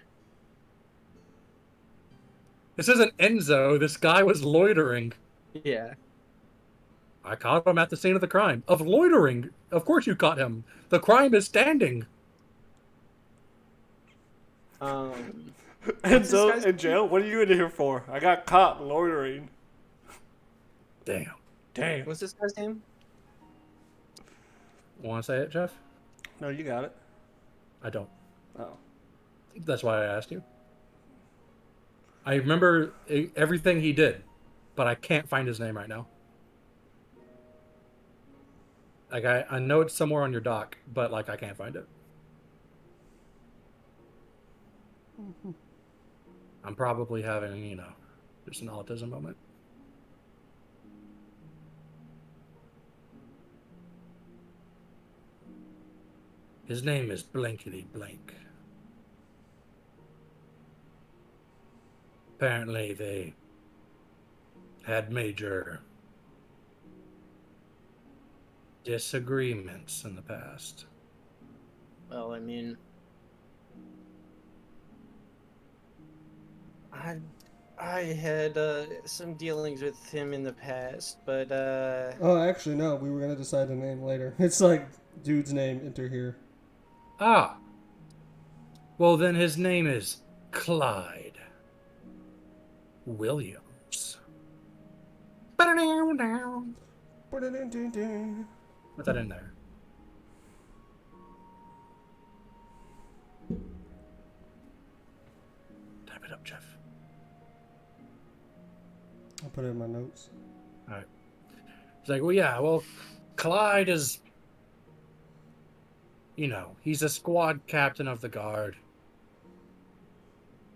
This isn't Enzo. This guy was loitering. Yeah. I caught him at the scene of the crime. Of loitering. Of course you caught him. The crime is standing. Enzo in jail? What are you in here for? I got caught loitering. Damn. What's this guy's name? Want to say it, Jeff? No, you got it. I don't. Oh. That's why I asked you. I remember everything he did, but I can't find his name right now. Like, I know it's somewhere on your doc, but, like, I can't find it. Mm-hmm. I'm probably having, just an autism moment. His name is Blankety Blank. Apparently, they had major disagreements in the past. Well, I mean, I had some dealings with him in the past, but Oh, actually, no. We were gonna decide the name later. It's like dude's name. Enter here. Ah, well then his name is Clyde Williams. Put that in there. Type it up, Jeff. I'll put it in my notes. All right. It's like, well, Clyde is, he's a squad captain of the guard.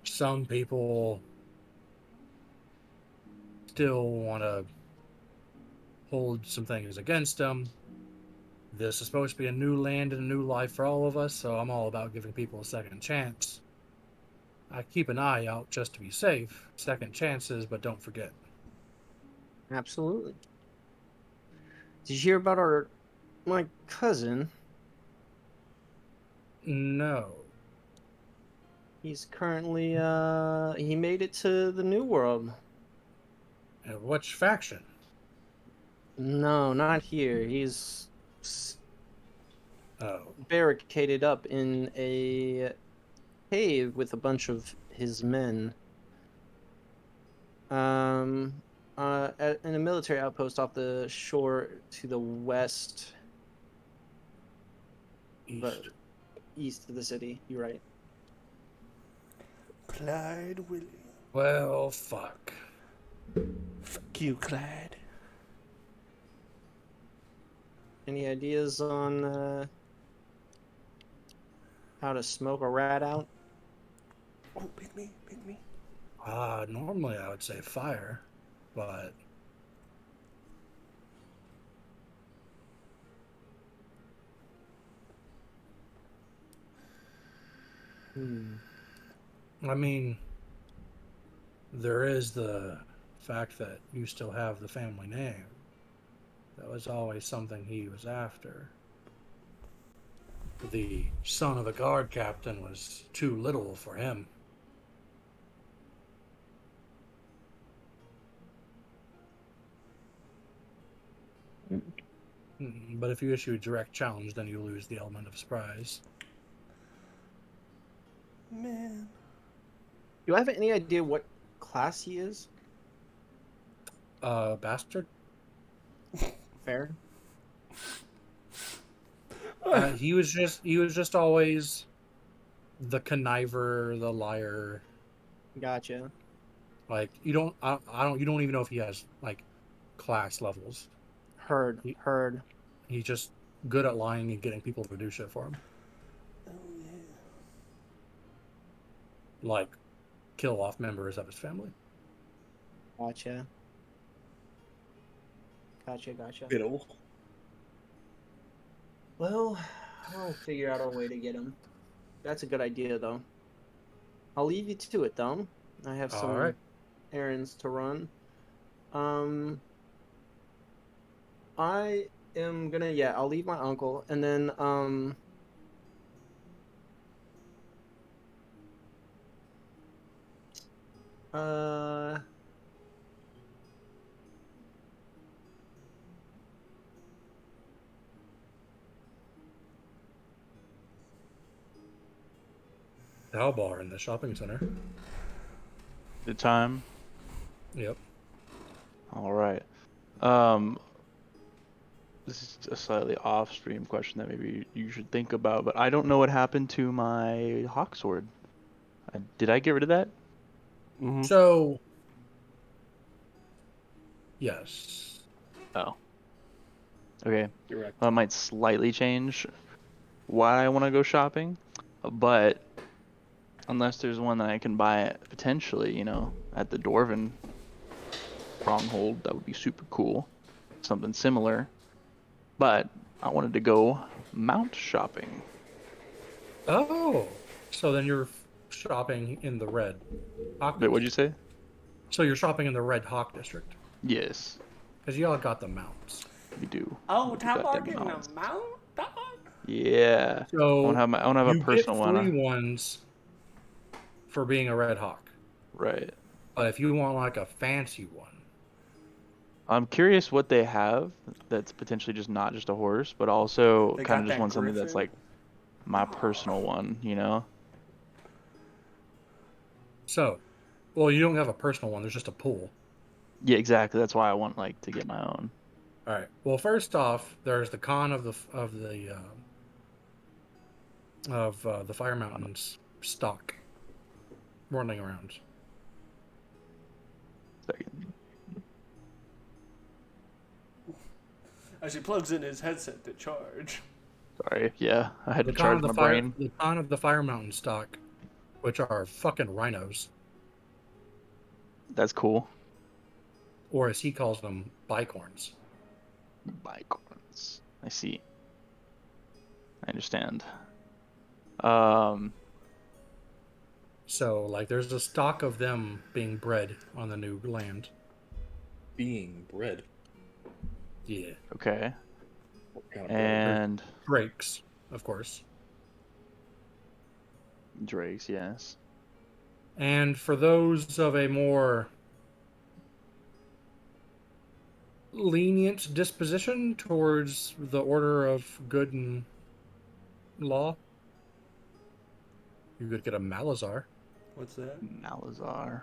Some people still want to hold some things against him. This is supposed to be a new land and a new life for all of us, so I'm all about giving people a second chance. I keep an eye out just to be safe. Second chances, but don't forget. absolutely. Did you hear about my cousin? No. He's currently he made it to the New World. Which faction? No, not here. He's barricaded up in a cave with a bunch of his men. In a military outpost off the shore to the west, East. but east of the city. You're right. Clyde Williams. Well, fuck. Fuck you, Clyde. Any ideas on how to smoke a rat out? Oh, pick me, pick me. Normally I would say fire, but I mean, there is the fact that you still have the family name. That was always something he was after. The son of a guard captain was too little for him. But if you issue a direct challenge, then you lose the element of surprise. Man. Do I have any idea what class he is? Bastard? Fair. He was just always the conniver, the liar. Gotcha. Like you don't even know if he has like class levels. Heard. He's just good at lying and getting people to do shit for him. Oh, yeah. Like kill off members of his family. Gotcha. Fiddle. Well, I'll figure out a way to get him. That's a good idea, though. I'll leave you to it, though. I have some All right. errands to run. I am gonna, I'll leave my uncle, and then, Cow bar in the shopping center. The time. Yep. All right. This is a slightly off-stream question that maybe you should think about, but I don't know what happened to my hawk sword. Did I get rid of that? Mm-hmm. So, yes. Oh. Okay. Direct. Well, that might slightly change why I want to go shopping, but unless there's one that I can buy potentially, at the Dwarven Stronghold, that would be super cool. Something similar. But I wanted to go mount shopping. Oh, so then you're shopping in the red Hawk Wait, what'd you district. say? So you're shopping in the red Hawk district Yes, because y'all got the mounts. we do. Oh, We do top got them market in a mounts. mount, dog? Yeah. So I wanna have a you get personal free one. ones for being a red Hawk, Right. but if you want like a fancy one, I'm curious what they have that's potentially just not just a horse, but also They kind got of just that want something that's griffin. like my personal one, you know? so well you don't have a personal one. There's just a pool. Yeah, exactly. That's why I want like to get my own. All right. Well, first off, there's the con of the Fire Mountains stock running around. Second. As he plugs in his headset to charge. Sorry. Yeah, I had The to con charge of the my fire, brain. the con of the Fire Mountain stock, which are fucking rhinos, That's cool. or as he calls them, bicorns. Bicorns. I see. I understand. Um, So, like, there's a stock of them being bred on the new land. Being bred. Yeah. okay. What kind of bird? And Drakes, of course. Drakes, yes. And for those of a more lenient disposition towards the order of good and law, you could get a Malazar. What's that? Malazar.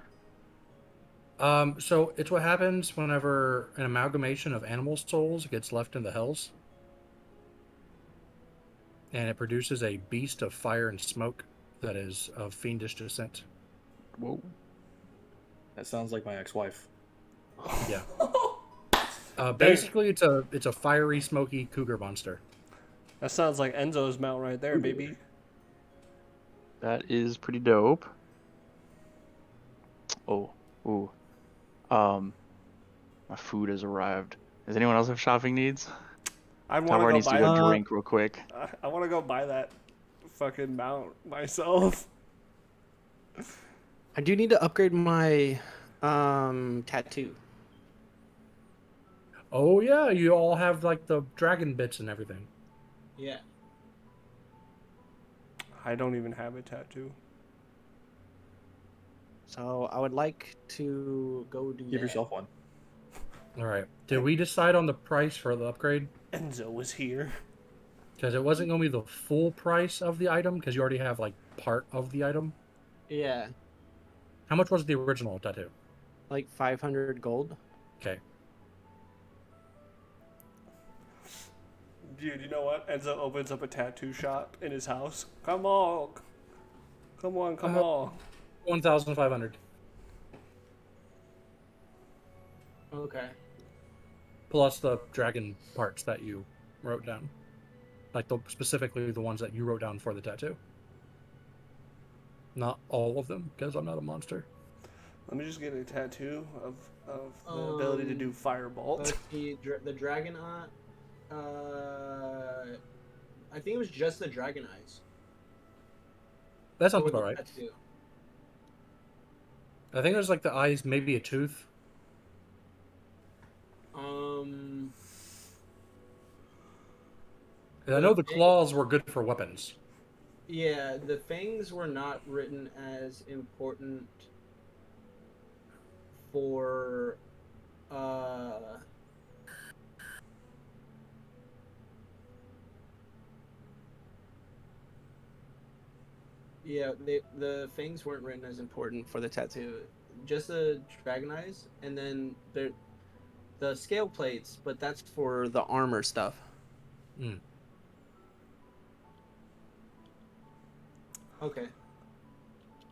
So it's what happens whenever an amalgamation of animal souls gets left in the hells. And it produces a beast of fire and smoke that is of fiendish descent. Whoa. That sounds like my ex-wife. Yeah. Basically, it's a fiery, smoky cougar monster. That sounds like Enzo's mount right there, baby. That is pretty dope. Oh, ooh. My food has arrived. Does anyone else have shopping needs? I want Tower to needs go to buy. go drink real quick. I want to go buy that fucking mount myself. I do need to upgrade my tattoo. Oh yeah, you all have like the dragon bits and everything. Yeah. I don't even have a tattoo. So I would like to go do Give that. yourself one. All right. Did we decide on the price for the upgrade? Enzo was here. Because it wasn't going to be the full price of the item, because you already have like part of the item. Yeah, How much was the original tattoo? like 500 gold. Okay. Dude, you know what? Enzo opens up a tattoo shop in his house. Come on. Come on, come on. 1,500 Okay. plus the dragon parts that you wrote down, like specifically the ones that you wrote down for the tattoo. Not all of them, because I'm not a monster. Let me just get a tattoo of the ability to do firebolt. Let's see, the dragon eye. I think it was just the dragon eyes. That sounds Or the about right. tattoo. I think it was like the eyes, maybe a tooth. And I know the claws were good for weapons. Yeah, the fangs were not written as important for yeah, the fangs weren't written as important for the tattoo. Just the dragon eyes, and then the scale plates, but that's for the armor stuff. Mm. Okay.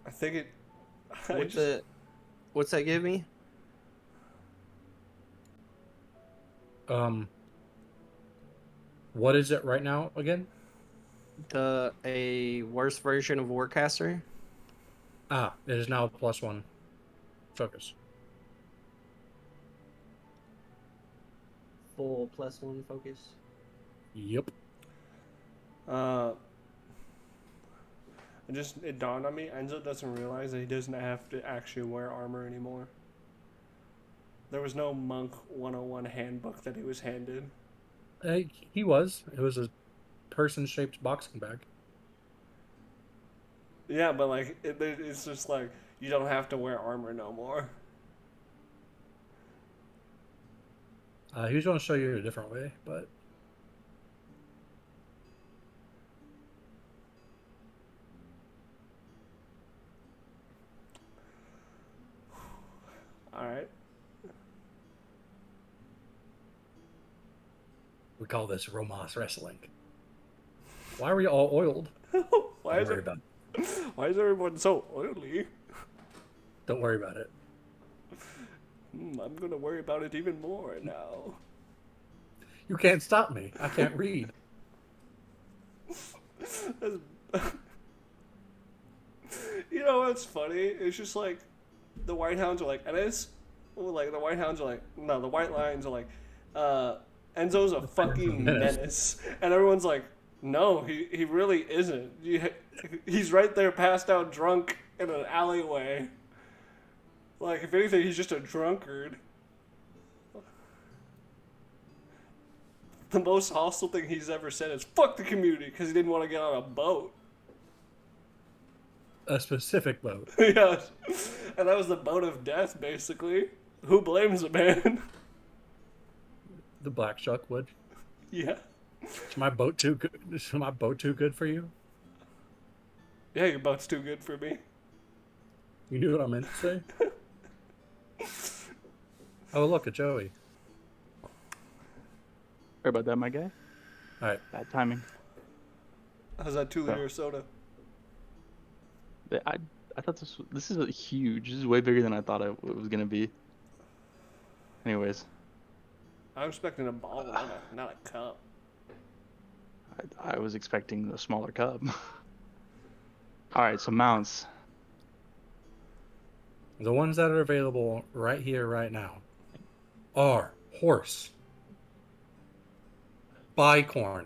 I think it. What's that give me? What is it right now again? A worse version of Warcaster. Ah, it is now +1 focus. Full +1 focus. Yep. It dawned on me. Enzo doesn't realize that he doesn't have to actually wear armor anymore. There was no Monk 101 handbook that he was handed. He was. It was a person-shaped boxing bag. Yeah, but like it's just like you don't have to wear armor no more. He was going to show you a different way, but All right. we call this Romos wrestling. Why were you all oiled? Why Don't is worry it? about it. Why is everyone so oily? Don't worry about it. I'm gonna worry about it even more now. You can't stop me. I can't read. You know what's funny? It's just like the White Hounds are like, Ennis? Like the White Hounds are like, no, the White Lions are like, Enzo's a fucking menace. And everyone's like, no, he really isn't. He's right there passed out drunk in an alleyway. Like, if anything, he's just a drunkard. The most hostile thing he's ever said is fuck the community because he didn't want to get on a boat. A specific boat. Yeah, and that was the boat of death, basically. Who blames the man? The Black Shuck would. Yeah. Is my boat too good? Is my boat too good for you? Yeah, your boat's too good for me. You knew what I meant to say? Oh, look at Joey. Sorry about that, my guy. All right. Bad timing. How's that 2-liter soda? I thought this is huge. This is way bigger than I thought it was gonna be. Anyways, I'm expecting a bottle, not a cup. I was expecting a smaller cup. All right, so mounts. The ones that are available right here, right now, are horse, bicorn,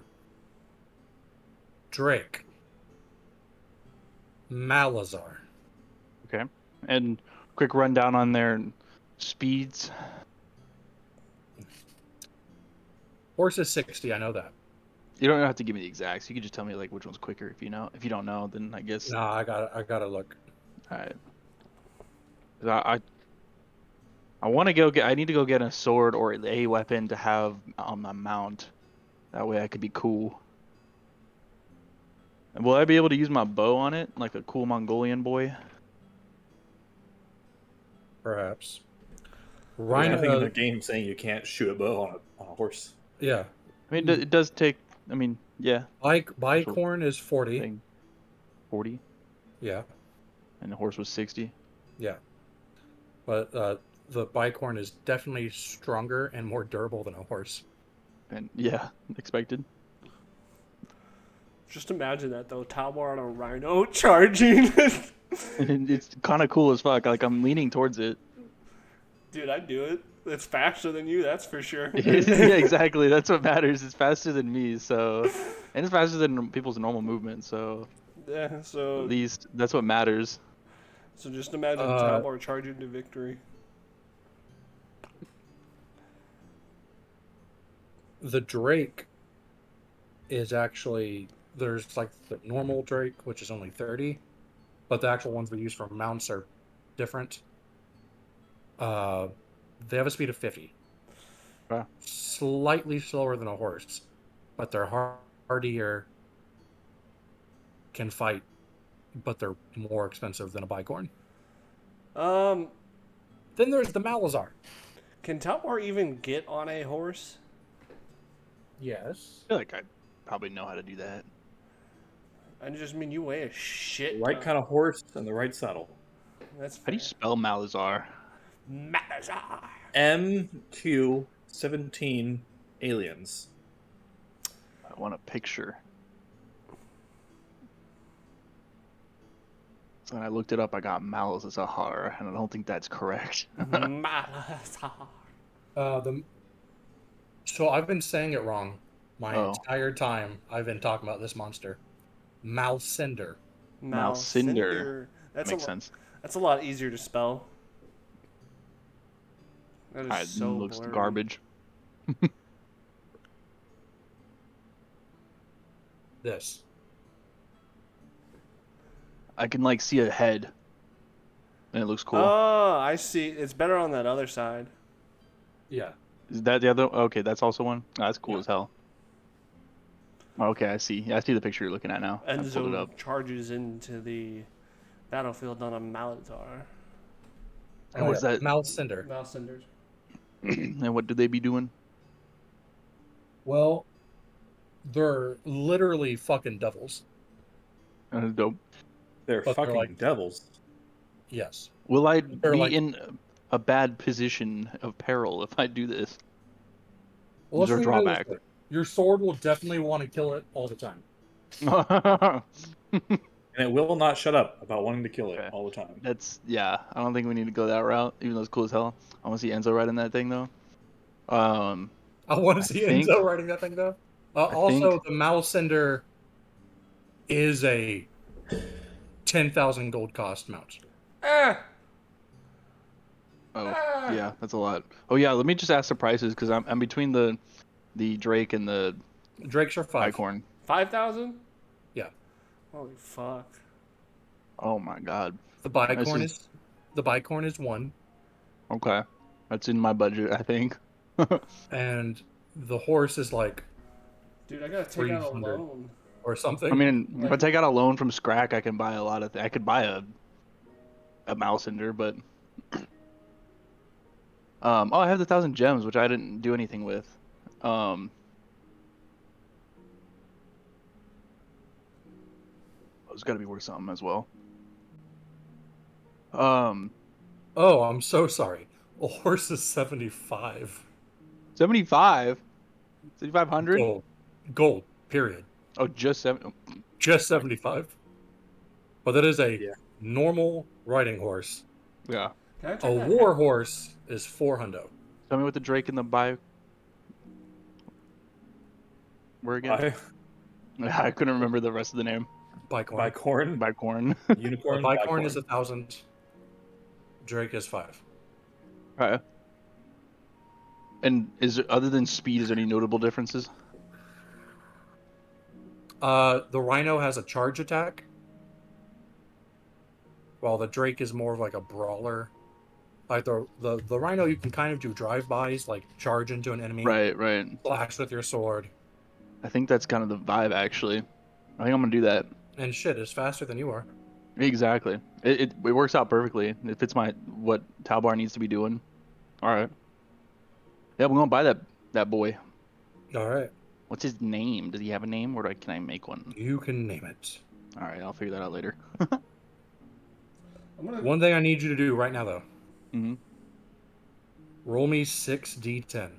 drake, Malazar. Okay, and quick rundown on their speeds. Horse is 60, I know that. You don't have to give me the exacts. You can just tell me like which one's quicker if you know. If you don't know, then I guess. No, I gotta look. All right. I want to go get. I need to go get a sword or a weapon to have on my mount. That way I could be cool. And will I be able to use my bow on it, like a cool Mongolian boy? Perhaps. Right, I think in the Rhino. game saying you can't shoot a bow on a horse. Yeah. I mean, it does take. I mean, yeah. Bicorn is 40. Thing. 40, Yeah. and the horse was 60. Yeah. But the bicorn is definitely stronger and more durable than a horse. And yeah, expected. Just imagine that though, Talmor on a rhino charging. And it's kind of cool as fuck. Like I'm leaning towards it. Dude, I'd do it. It's faster than you, that's for sure. Yeah, exactly. That's what matters. It's faster than me, so, and it's faster than people's normal movement. So Yeah, so at least that's what matters. so just imagine Talmor charging to victory. The drake is actually, there's like the normal drake, which is only 30, but the actual ones we use for mounts are different. They have a speed of 50. Wow. Slightly slower than a horse, but they're hardier, can fight, but they're more expensive than a bicorn. Then there's the Malazar. Can Talmor even get on a horse? Yes. I feel like I probably know how to do that. I just mean you weigh a shit. Right ton. kind of horse and the right saddle. That's How do you spell Malazar? Malazar. MQ17 aliens. I want a picture. So when I looked it up, I got Malazar, and I don't think that's correct. Malazar. So I've been saying it wrong my Oh. entire time I've been talking about this monster. Malcinder. Malcinder. That's Makes sense. That's a lot easier to spell. That is Alright, so looks blurry. garbage. This. I can like see a head, and it looks cool. Oh, I see. It's better on that other side. Yeah. Is that the other? Okay, that's also one. Oh, that's cool Yeah. as hell. Okay, I see. Yeah, I see the picture you're looking at now. I pulled it Enzo up. charges into the battlefield on a Malatar. And what's that? Malcinder. Malcinders. And what do they be doing? Well, they're literally fucking devils. Dope. They're But they're fucking like- devils. Yes. Will I They're be like- in a bad position of peril if I do this? Well, Is there a let's think about it this drawback? way. Your sword will definitely want to kill it all the time. And it will not shut up about wanting to kill it Okay. all the time. That's yeah. I don't think we need to go that route, even though it's cool as hell. I want to see Enzo riding that thing though. I want to see think- Enzo riding that thing though. Also, think- the Malcinder is a 10,000 gold cost mount. Ah! Oh yeah, that's a lot. Oh yeah, let me just ask the prices because I'm between the Drake and the Drakes are 5. Bicorn. 5,000? Yeah. Holy fuck. Oh my god. The Bicorn This is the Bicorn is 1, Okay, that's in my budget, I think. and the horse is like Dude, I gotta take out a 300. loan. or something. I mean, if I take out a loan from Scrack, I can buy a lot of. I could buy a Malcinder, but oh, I have the 1,000 gems, which I didn't do anything with. It's got to be worth something as well. Oh, I'm so sorry. A horse is 75. 75, 7,500. Gold. Period. Oh, just 7. Just 75. But that is a Yeah. normal riding horse. Yeah. Can I A turn that war horse is 400. Tell me what the Drake and the Bi. Where again? I couldn't remember the rest of the name. Bicorn. Bicorn, Bicorn. unicorn, Bicorn is 1,000. Drake is 5. Okay. And is there, other than speed, is there any notable differences? The Rhino has a charge attack, while the Drake is more of like a brawler. Like the Rhino, you can kind of do drive-bys, like charge into an enemy, Right, right. slash with your sword, I think that's kind of the vibe, actually. I think I'm gonna do that. and shit is faster than you are. Exactly. It works out perfectly. It fits what Talbar needs to be doing. All right. Yeah, we're gonna buy that boy. All right, What's his name? Does he have a name, or can I make one? you can name it. All right, I'll figure that out later. I'm gonna... One thing I need you to do right now, though. Mm-hmm. Roll me 6d10.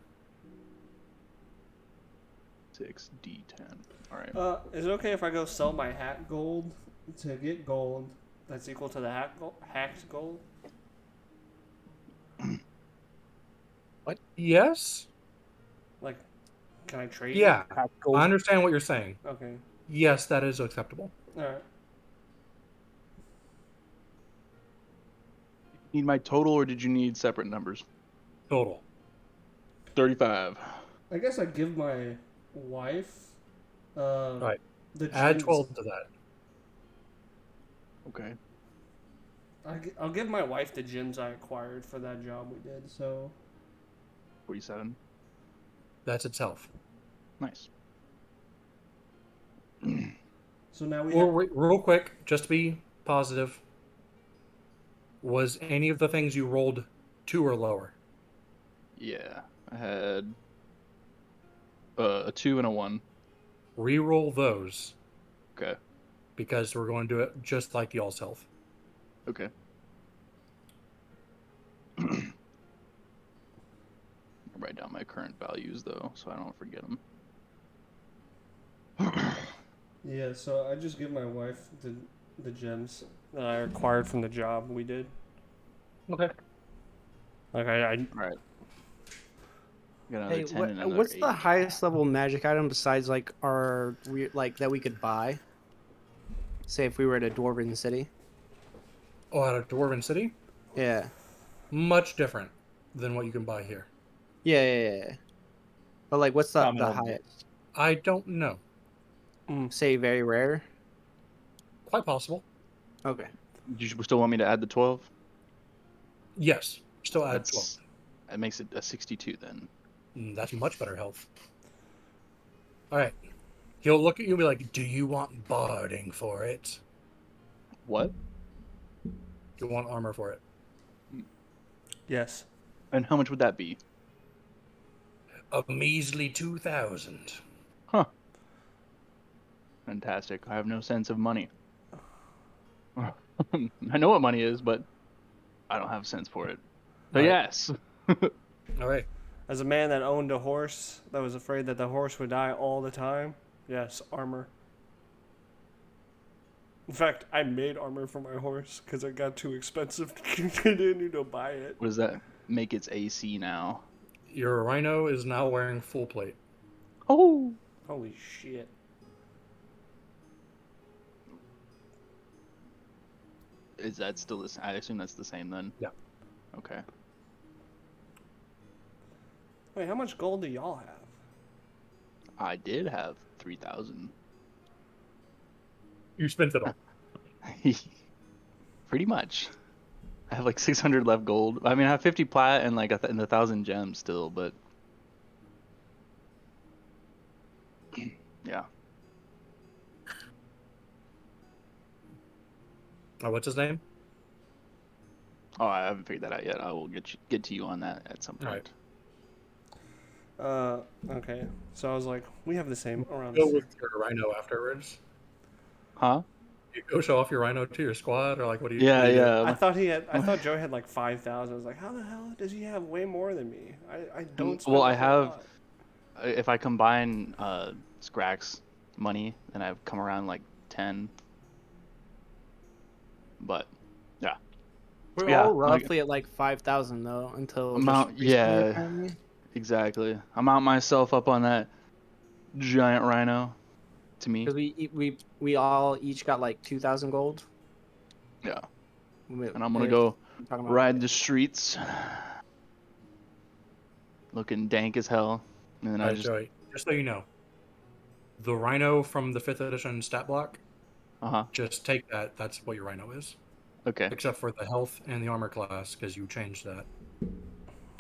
6d10. All right. is it okay if I go sell my hat gold to get gold that's equal to the hacked gold? What? Yes. Like, can I trade? Yeah, Half gold. I understand what you're saying. Okay. Yes, that is acceptable. Alright. Need my total, or did you need separate numbers? Total. 35. I guess I give my wife Right. the Add gems. 12 to that. Okay. I'll give my wife the gems I acquired for that job we did. So 47. That's itself. Nice. so now we Well, have, real quick, just to be positive, was any of the things you rolled 2 or lower? Yeah, I had a 2 and a 1. Reroll those Okay. because we're going to do it just like y'all's health. Okay. Write down my current values though, so I don't forget them. yeah. So I just give my wife the gems that I acquired from the job we did. Okay. Like I Right. Got another Hey, 10 and another what's 8. the highest level magic item besides like our like that we could buy? Say if we were at a dwarven city. Oh, out of Dwarven City? Yeah. Much different than what you can buy here. Yeah. But like, what's the Nominal. highest? I don't know. Say very rare. Quite possible. Okay. Do you still want me to add the 12? Yes. Still add 12. That makes it a 62 then. That's much better health. All right. He'll look at you and be like, do you want barding for it? What? You want armor for it? Yes. And how much would that be? A measly 2,000. Huh. Fantastic. I have no sense of money. I know what money is, but I don't have a sense for it. But Right. yes. All right. As a man that owned a horse that was afraid that the horse would die all the time, yes, armor. In fact, I made armor for my horse because it got too expensive to continue to buy it. What does that make its AC now? Your rhino is now wearing full plate. Oh. Holy shit. Is that still the same? I assume that's the same then. Yeah. Okay. Wait, how much gold do y'all have? I did have 3,000. You spent it all. Pretty much. I have like 600 left gold. I mean, I have 50 plat and like and 1,000 gems still, but yeah. Oh, what's his name? Oh, I haven't figured that out yet. I will get to you on that at some point. Alright. Okay. So I was like, we have the same around. Go with your rhino afterwards. Huh? You go show off your rhino to your squad, or like what do you? Yeah, what do you do? yeah. I thought Joe had like 5,000. I was like, how the hell does he have way more than me? I don't. Spend Well, I a whole have. lot. If I combine Scrack's money, then I've come around like 10. But yeah. We're Yeah, all like- roughly at like 5,000 though until just Amount- recently, yeah. apparently. Exactly. I mount myself up on that giant rhino. To me. Because we all each got like 2,000 gold. Yeah. We- And I'm gonna we- go talking about- ride the streets, looking dank as hell, and then I Alright, just Joey, just so you know, the rhino from the 5th edition stat block, just take that. That's what your rhino is, okay. except for the health and the armor class, because you changed that.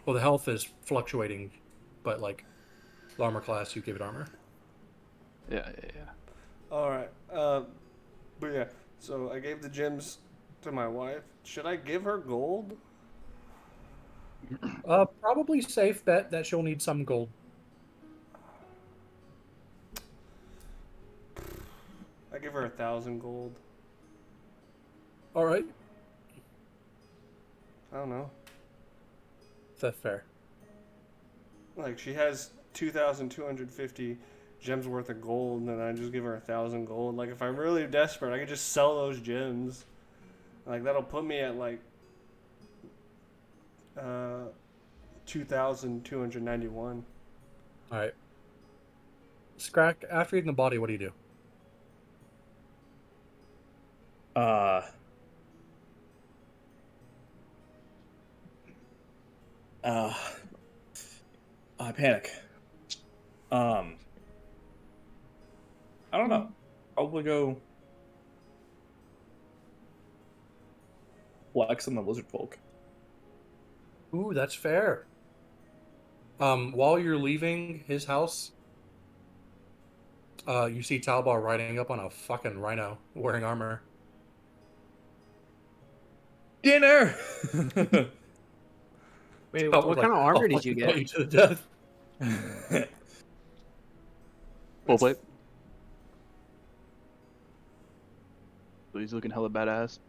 Well, the health is fluctuating, but like the armor class, you give it armor. Yeah. All right. But yeah. So I gave the gems to my wife. Should I give her gold? Probably safe bet that she'll need some gold. I give her 1,000 gold. All right, I don't know. that's fair. Like she has 2,250 gems worth of gold, and then I just give her 1,000 gold. Like if I'm really desperate, I could just sell those gems. Like that'll put me at like 2,291. All right, Scrack. After eating the body, what do you do? I panic. I don't know. Probably go flex on the lizard folk. Ooh, that's fair. While you're leaving his house, you see Talbar riding up on a fucking rhino wearing armor. Dinner. Wait, Talbar's what like, kind of armor "I'll did you fucking put get? you to the death. Full plate. So he's looking hella badass.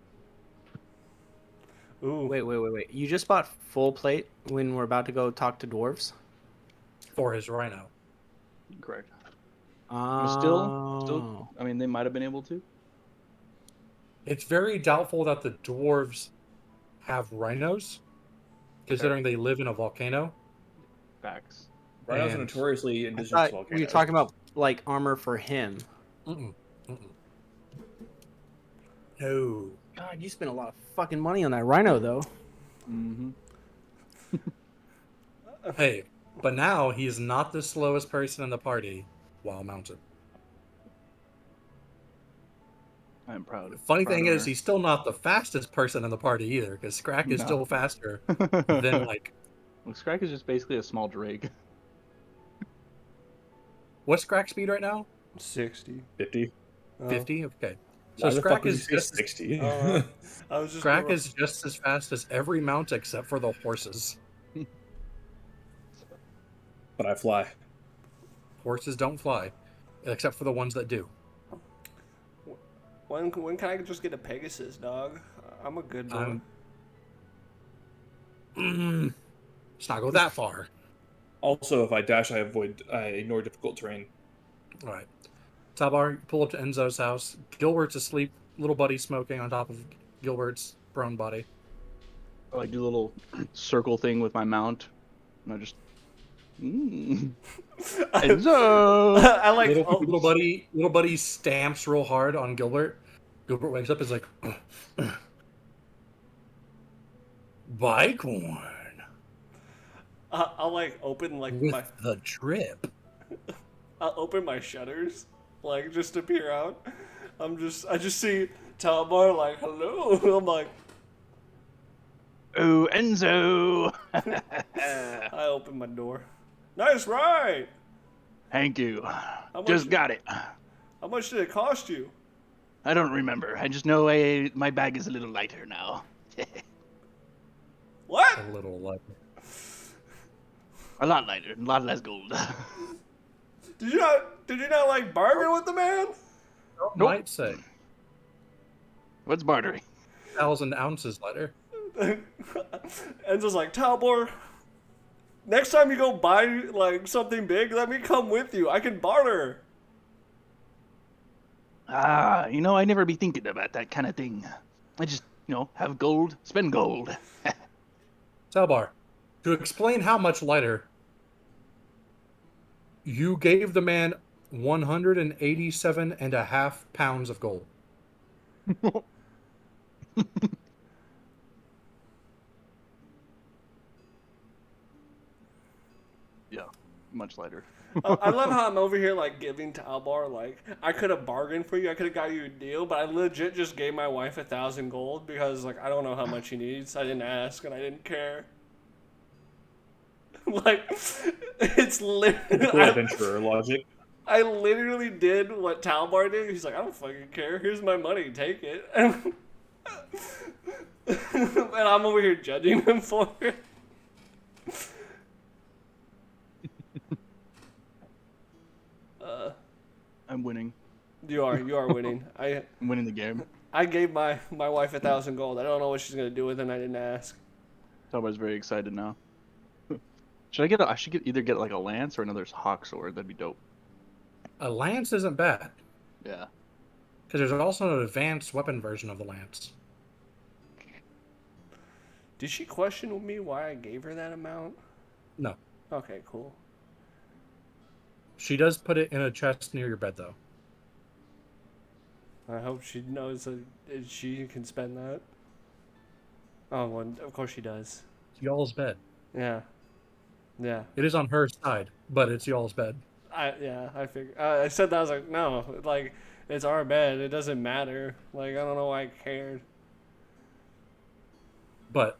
Ooh. Wait. You just bought full plate when we're about to go talk to dwarves? For his rhino. Correct. Oh. Still. I mean, they might have been able to. It's very doubtful that the dwarves have rhinos, considering they live in a volcano. Facts. Rhinos are And- notoriously I indigenous thought to we were volcanoes. talking about like armor for him. Mm-mm. No. God, you spent a lot of fucking money on that rhino, though. Mm-hmm. Hey, but now he's not the slowest person in the party while mounted. I'm proud. Funny proud thing of is, her. he's still not the fastest person in the party either, because Scrack is No. still faster than like. Well, Scrack is just basically a small Drake. What's Scrack's speed right now? 60. 50. 50? Okay. So Why the Scrack fuck would you is say just 60? I was just Scrack is just as fast as every mount except for the horses. But I fly. Horses don't fly, except for the ones that do. When can I just get a Pegasus, dog? I'm a good boy. Let's not go that far. Also, if I dash, I ignore difficult terrain. All right. Tabar, you pull up to Enzo's house. Gilbert's asleep. Little buddy smoking on top of Gilbert's prone body. I like do a little circle thing with my mount, and I just. Enzo! I like Little buddy stamps real hard on Gilbert. Gilbert wakes up and is like, Bicorn I'll like open like with my the drip. I'll open my shutters like just to peer out. I just see Talbar like hello. I'm like Oh, Enzo! I open my door. Nice ride. Thank you. much- Just got it. How much did it cost you? I don't remember. I just know my bag is a little lighter now. What? A little like. A lot lighter, a lot less gold. Did you not like bargain with the man? Might say What's bartering? 1,000 ounces lighter. Enzo's like, Talbor, next time you go buy like something big, let me come with you. I can barter. I never be thinking about that kind of thing. I just, have gold, spend gold. Talbar, to explain how much lighter, you gave the man 187.5 pounds of gold. Yeah, much lighter. I love how I'm over here like giving Talbar like I could have bargained for you. I could have got you a deal, but I legit just gave my wife 1,000 gold because like I don't know how much he needs. I didn't ask and I didn't care. Like it's Typical adventurer logic. I literally did what Talbar did. He's like, I don't fucking care. Here's my money. Take it. And I'm over here judging him for it. I'm winning. You are winning. I'm winning the game. I gave my wife 1,000 gold. I don't know what she's gonna do with it. And I didn't ask. Talbar's very excited now. I should either get like a lance or another hawk sword. That'd be dope. A lance isn't bad, Yeah. because there's also an advanced weapon version of the lance. Did she question me why I gave her that amount? No. Okay, cool. She does put it in a chest near your bed, though. I hope she knows that she can spend that. Oh, well, of course she does. It's y'all's bed. Yeah. Yeah. It is on her side, but it's y'all's bed. I figured. I said that. I was like, no, like it's our bed. It doesn't matter. Like I don't know why I cared. But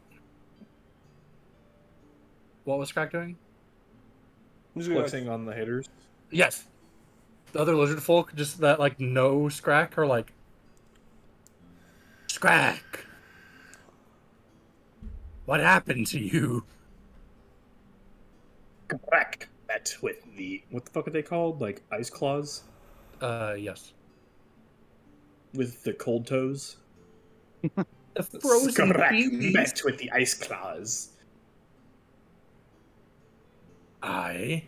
what was Crack doing? I'm just gonna, Flexing on the haters. Yes. The other lizard folk just that like no Scrack are like Scrack. What happened to you? Crack met with the what the fuck are they called? Like ice claws Yes. with the cold toes. The frozen Crack bees. met with the ice claws. I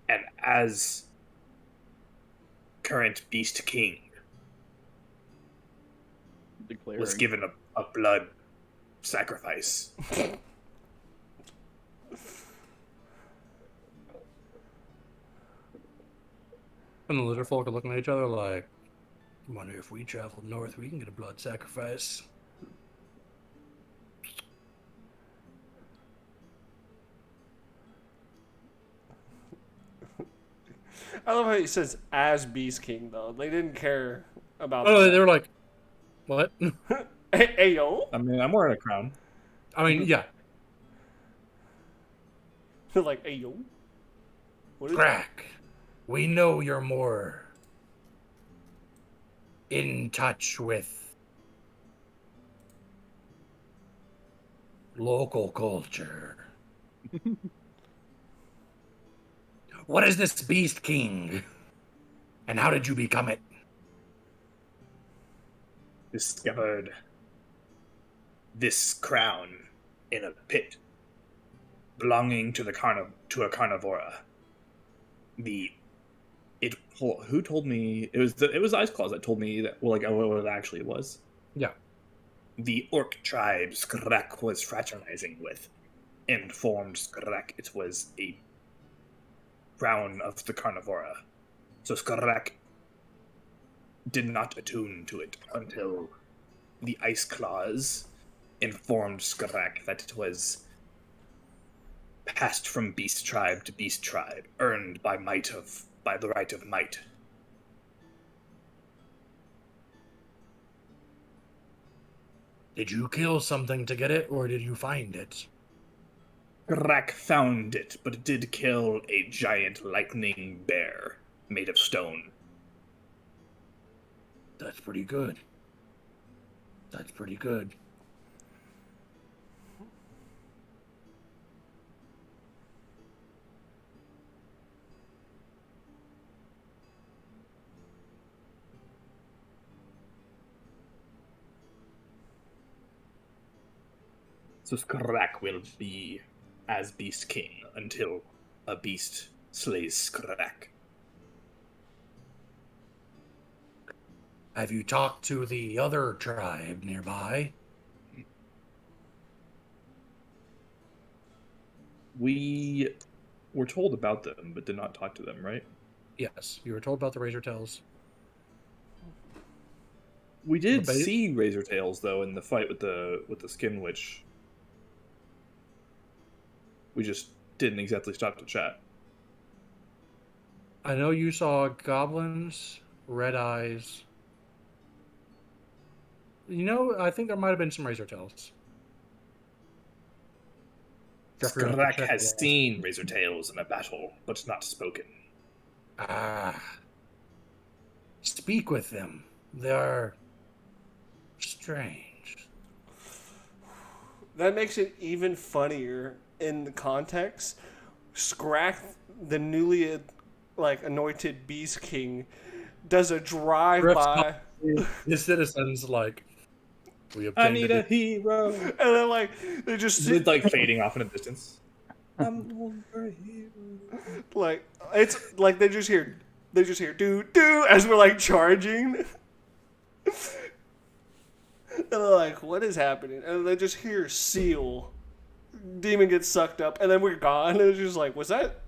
And as current Beast King Declaring. was given a blood sacrifice. and the lizard folk are looking at each other like, Wonder if we travel north, we can get a blood sacrifice. I love how he says as Beast King though. They didn't care about. Oh, they were like, what? Hey yo. I mean, I'm wearing a crown. I mean, yeah. They're like, hey yo. What is Crack. We know you're more in touch with local culture. What is this Beast King? And how did you become it? Discovered this crown in a pit belonging to a carnivora. Who told me it was Ice Claws that told me that what it actually was. Yeah. The orc tribe Skrak was fraternizing with informed Skrak it was a crown of the carnivora. So Skrak did not attune to it until the Ice Claws informed Skrak that it was passed from beast tribe to beast tribe, earned by the right of might. Did you kill something to get it, or did you find it? Skrak found it, but it did kill a giant lightning bear made of stone. That's pretty good. That's pretty good. So Skrak will be as Beast King until a beast slays Skrak. Have you talked to the other tribe nearby? We were told about them, but did not talk to them, right? Yes, you were told about the Razortails. We did The ba- see Razortails though in the fight with the Skin Witch. We just didn't exactly stop to chat. I know you saw goblins, red eyes. You know, I think there might have been some Razortails. Skrak has seen Razortails in a battle, but not spoken. Ah. Speak with them. They are strange. That makes it even funnier in the context. Skrak, the newly anointed Beast King, does a drive-by. The citizens we I obtained need a hero. And then they just It's fading off in the distance. I'm going for a hero. it's like they just hear do as we're charging. And they're like, what is happening? And they just hear seal. Demon gets sucked up, and then we're gone. And it's just was that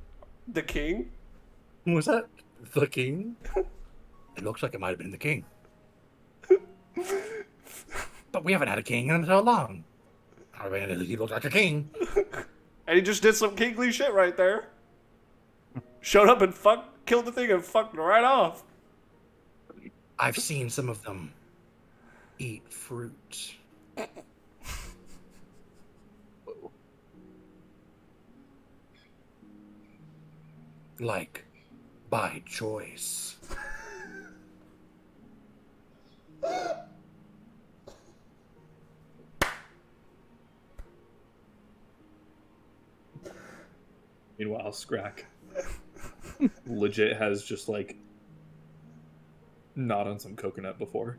the king? Was that the king? It looks like it might have been the king. But we haven't had a king in so long. I mean, he looked like a king. And he just did some kingly shit right there. Showed up and killed the thing and fucked right off. I've seen some of them eat fruit. By choice. Meanwhile, Skrak legit has just gnawed on some coconut before.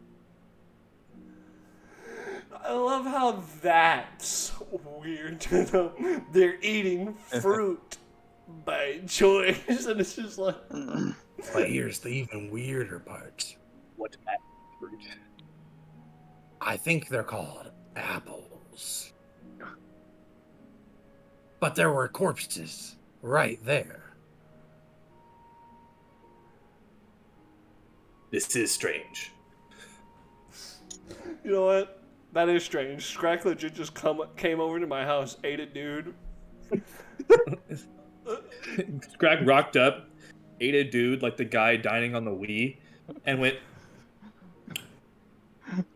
I love how that's weird to them. They're eating fruit by choice, and it's just But here's the even weirder part. What that fruit? I think they're called apples. But there were corpses right there. This is strange. You know what? That is strange. Scrack legit just came over to my house, ate a dude. Scrag rocked up, ate a dude like the guy dining on the Wii, and went.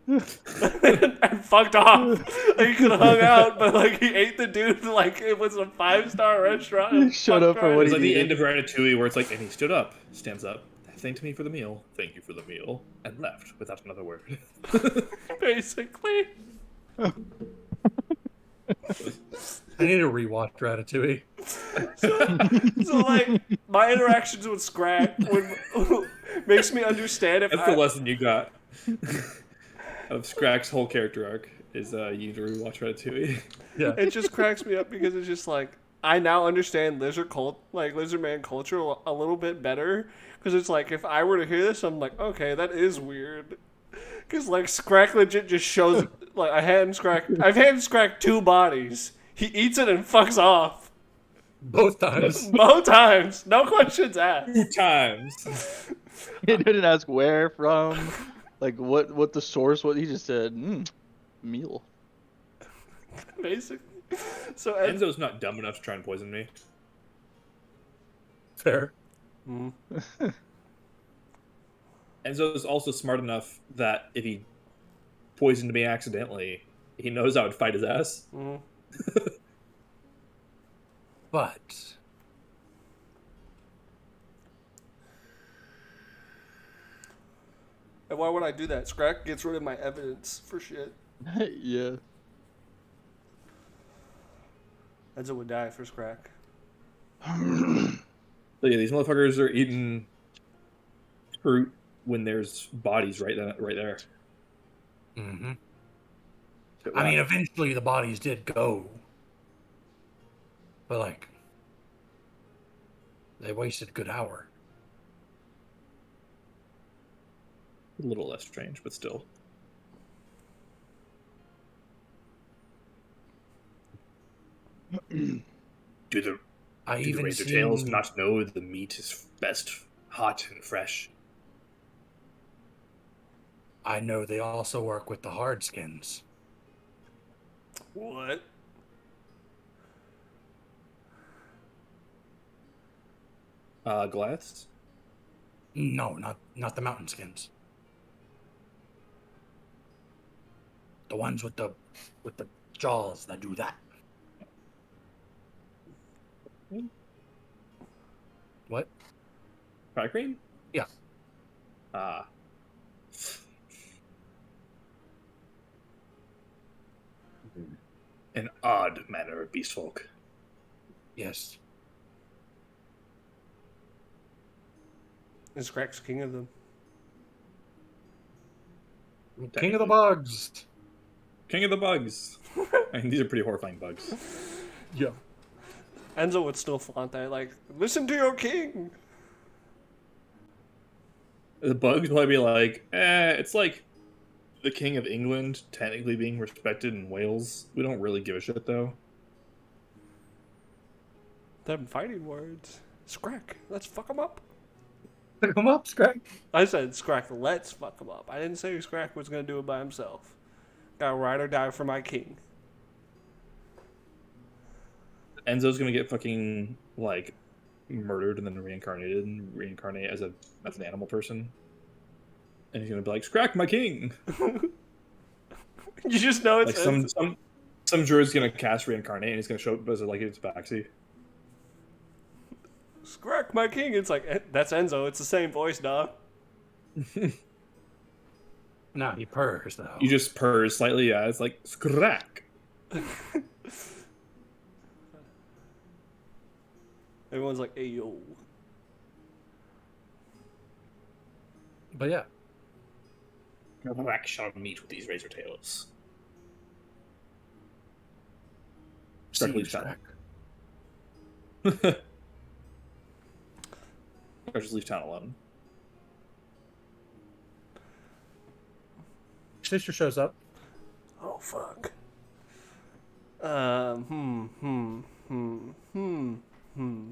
and fucked off. Like, he could have hung out, but like he ate the dude like it was a 5-star restaurant. and Shut fucked up for right. what It was he like the needed. end of Ratatouille, where it's like, and he stood up, stands up, thanked me for the meal, thank you for the meal, and left without another word. Basically. I need to rewatch Ratatouille. So like my interactions with Scrack makes me understand if That's the lesson you got of Scrack's whole character arc. Is you need to rewatch Ratatouille. Yeah. it just cracks me up because it's just like I now understand lizard man culture a little bit better because it's like if I were to hear this, I'm like, okay, that is weird. Because like Scrack legit just shows like I've hand Scrack 2 bodies. He eats it and fucks off Both times. both times, no questions asked. 2 times. He didn't ask where from, like what the source. What he just said, meal. Basically, so Enzo's not dumb enough to try and poison me. Fair. Enzo's also smart enough that if he poisoned me accidentally, he knows I would fight his ass. But and why would I do that? Scrack gets rid of my evidence for shit. Yeah. Enzo would die for Scrack. So yeah, these motherfuckers are eating fruit when there's bodies right there. mm-hmm. But I mean, wow. eventually the bodies did go. But like they wasted a good hour. A little less strange, but still. Do the even razor seen tails not know the meat is best hot and fresh? I know they also work with the hard skins. What? Glass? No, not the mountain skins. The ones with the jaws that do that. What? Fry cream? Yeah. An odd manner of beast folk. Yes. And Scrack's king of them. King of the bugs. King of the bugs. I mean, these are pretty horrifying bugs. Yeah. Enzo would still flaunt that, like, listen to your king. The bugs will be like, it's like the King of England technically being respected in Wales. We don't really give a shit, though. Them fighting words. Scrack, let's fuck him up. Come up, Scrack. I said Scrack, let's fuck him up. I didn't say Scrack was gonna do it by himself. Gotta ride or die for my king. Enzo's gonna get fucking, like, murdered and then reincarnated and reincarnate as an animal person. And he's gonna be like, Scrack, my king! You just know it's Like, some druid's gonna cast reincarnate and he's gonna show up as, like, it's Baxi. Scrack, my king. It's like, that's Enzo. It's the same voice, dog. No, he purrs though. You just purr slightly, yeah. It's like, Scrack! Everyone's like, hey, yo. But yeah. Scrack shall meet with these razor tails. See Scrack you, leaves town. Scrack. Or just leave town alone. Sister shows up. Oh, fuck.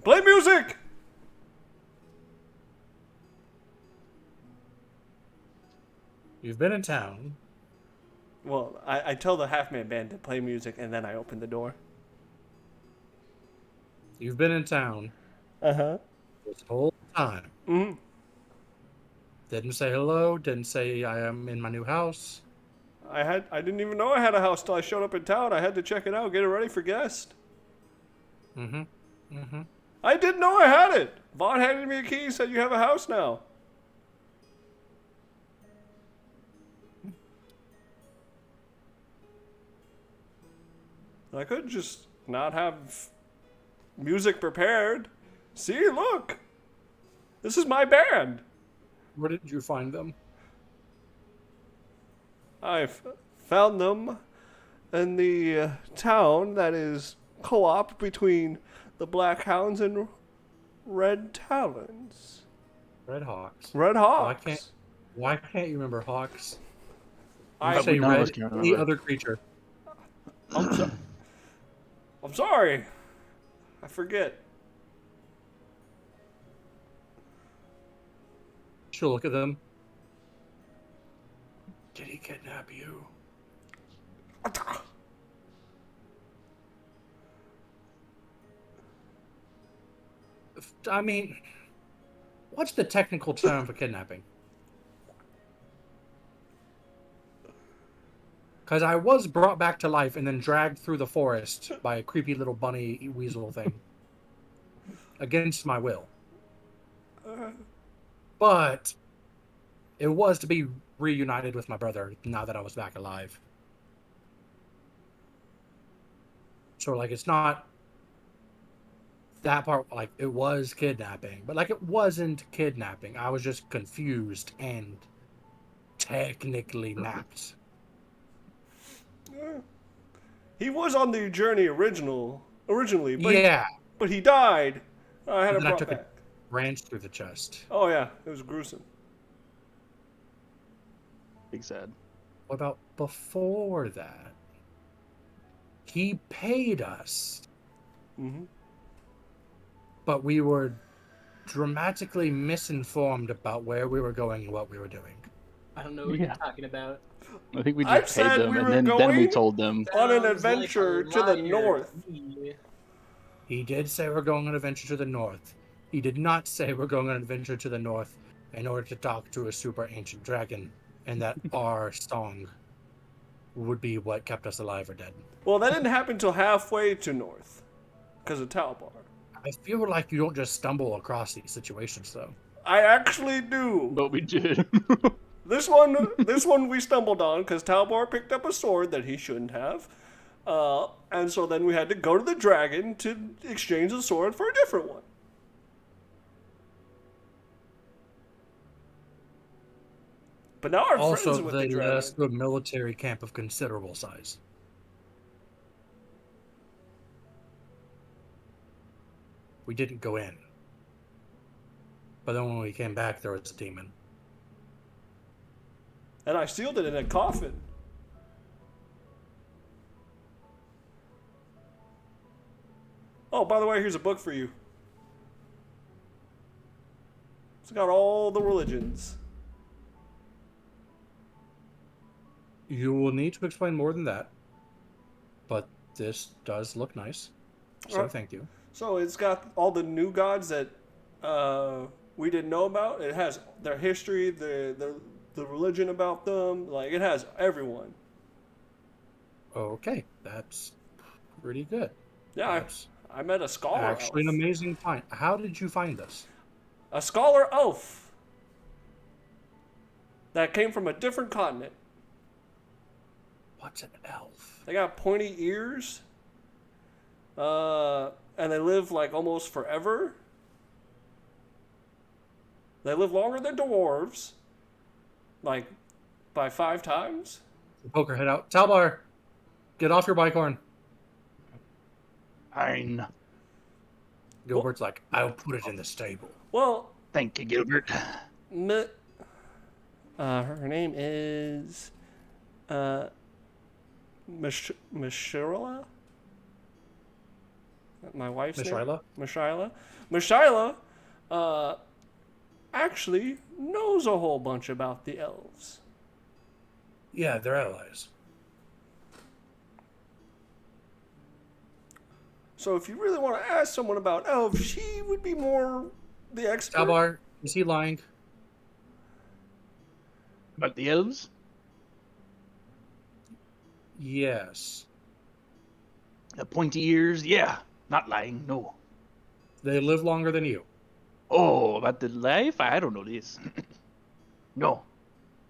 Play music! You've been in town. Well, I tell the half-man band to play music, and then I open the door. You've been in town Uh-huh. this whole time. Mm-hmm. Didn't say hello. Didn't say I am in my new house. I didn't even know I had a house till I showed up in town. I had to check it out, get it ready for guests. Mm-hmm. Mm-hmm. I didn't know I had it. Vaughn handed me a key and said you have a house now. I could just not have music prepared. See, look. This is my band. Where did you find them? I've found them in the town that is co-op between the Black Hounds and Red Talons. Red Hawks. Red Hawks. Why can't you remember Hawks? I You say none of us red, can any remember. other creature. I'm sorry. I forget. She'll look at them. Did he kidnap you? I mean, what's the technical term for kidnapping? Because I was brought back to life and then dragged through the forest by a creepy little bunny weasel thing. Against my will. But it was to be reunited with my brother now that I was back alive. So, like, it's not that part, like, it was kidnapping. But, like, it wasn't kidnapping. I was just confused and technically napped. He was on the journey originally, but Yeah. but he died. I had And him then I brought took back. a branch through the chest. Oh yeah, it was gruesome. Big sad. What about before that? He paid us, Mm-hmm. but we were dramatically misinformed about where we were going and what we were doing. I don't know what Yeah. you're talking about. I think we I just paid said them, we and were then we going told them. On an Sounds adventure like a to the liar north. to me. He did say we're going on an adventure to the north. He did not say we're going on an adventure to the north in order to talk to a super ancient dragon, and that our song would be what kept us alive or dead. Well, that didn't happen till halfway to north, because of Talbar. I feel like you don't just stumble across these situations, though. I actually do. But we did. This one we stumbled on because Talbar picked up a sword that he shouldn't have, and so then we had to go to the dragon to exchange the sword for a different one. But now our friends Also, with they the led dragon. us to a military camp of considerable size. We didn't go in. But then when we came back, there was a demon. And I sealed it in a coffin. Oh, by the way, here's a book for you. It's got all the religions. You will need to explain more than that. But this does look nice. So Alright. thank you. So it's got all the new gods that we didn't know about. It has their history, the religion about them. Like, it has everyone. Okay, that's pretty good. Yeah, That's I met a scholar actually an elf. amazing find. How did you find this? A scholar elf that came from a different continent. What's an elf? They got pointy ears. And they live like almost forever. They live longer than dwarves. Like by 5 times. Poke her head out. Talbar, get off your bicorn. Fine. Gilbert's like, I'll put it in the stable. Well, Thank you, Gilbert. her name is Mishirla? My wife's Miss name? Ryla? Mishila. Mishila actually knows a whole bunch about the elves. Yeah, they're allies. So if you really want to ask someone about elves, she would be more the expert. Talbar, is he lying? About the elves? Yes. The pointy ears? Yeah. Not lying, no. They live longer than you. Oh, about the life? I don't know this. No.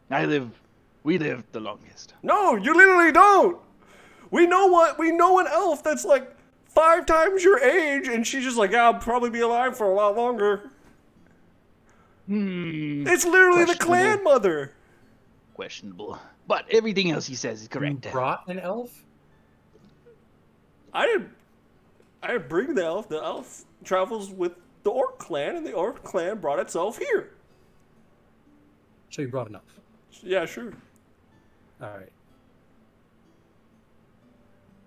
We live the longest. No, you literally don't. We know an elf that's like 5 times your age, and she's just like, yeah, I'll probably be alive for a lot longer. It's literally the clan mother. Questionable. But everything else he says is You correct. brought an elf? I didn't bring the elf. The elf travels with the orc clan, and the orc clan brought itself here. So you brought an elf. Yeah, sure. All right.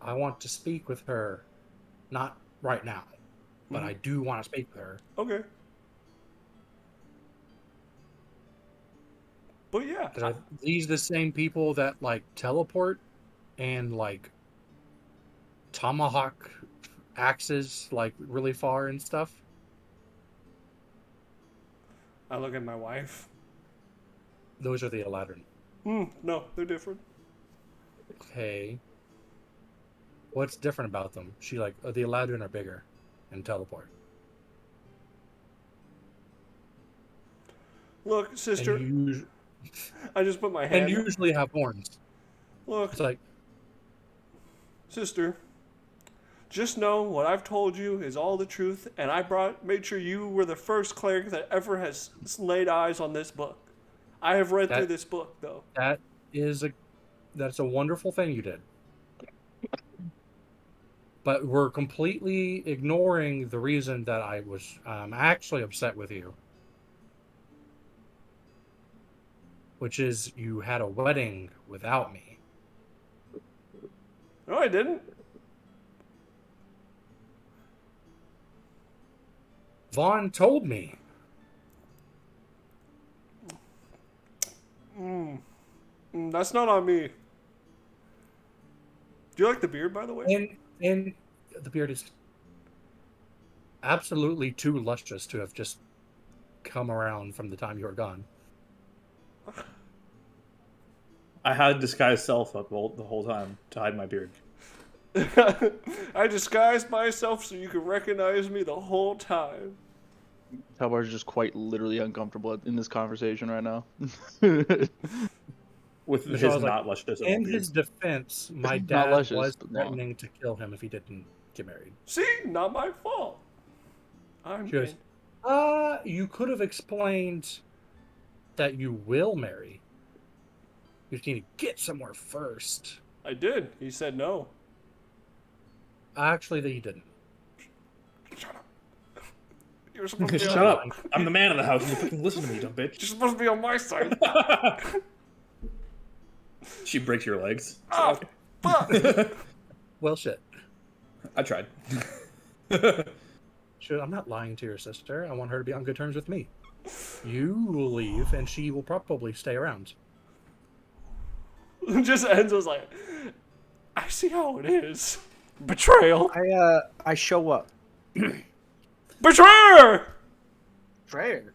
I want to speak with her. Not right now, but I do want to speak with her. Okay. But yeah. Are these the same people that like teleport and like tomahawk axes like really far and stuff? I look at my wife. Those are the Eladrin. No, they're different. Okay. What's different about them? She like the Eladrin are bigger and teleport. Look, sister. And I just put my hand. and usually have horns. Look, It's like sister. Just know what I've told you is all the truth, and made sure you were the first cleric that ever has laid eyes on this book. I have read through this book, though. that's a wonderful thing you did. But we're completely ignoring the reason that I was actually upset with you. Which is you had a wedding without me. No, I didn't. Vaughn told me. That's not on me. Do you like the beard, by the way? And the beard is absolutely too luscious to have just come around from the time you were gone. I had disguised self up the whole time to hide my beard. I disguised myself so you could recognize me the whole time. Talbar's just quite literally uncomfortable in this conversation right now. With Because his I was like, not luscious. In his defense, my Not dad luscious, was but long. threatening to kill him if he didn't get married. See, not my fault. She goes, you could have explained that you will marry. You just need to get somewhere first. I did. He said no. Actually, that you didn't. Shut up. You're supposed to be Shut up! I'm the man of the house. You fucking listen to me, dumb bitch. You're supposed to be on my side. She breaks your legs. Oh, fuck. Well, shit. I tried. Sure, I'm not lying to your sister. I want her to be on good terms with me. You will leave, and she will probably stay around. Just Enzo's like, I see how it is. Betrayal. I show up. Betrayer! Betrayer.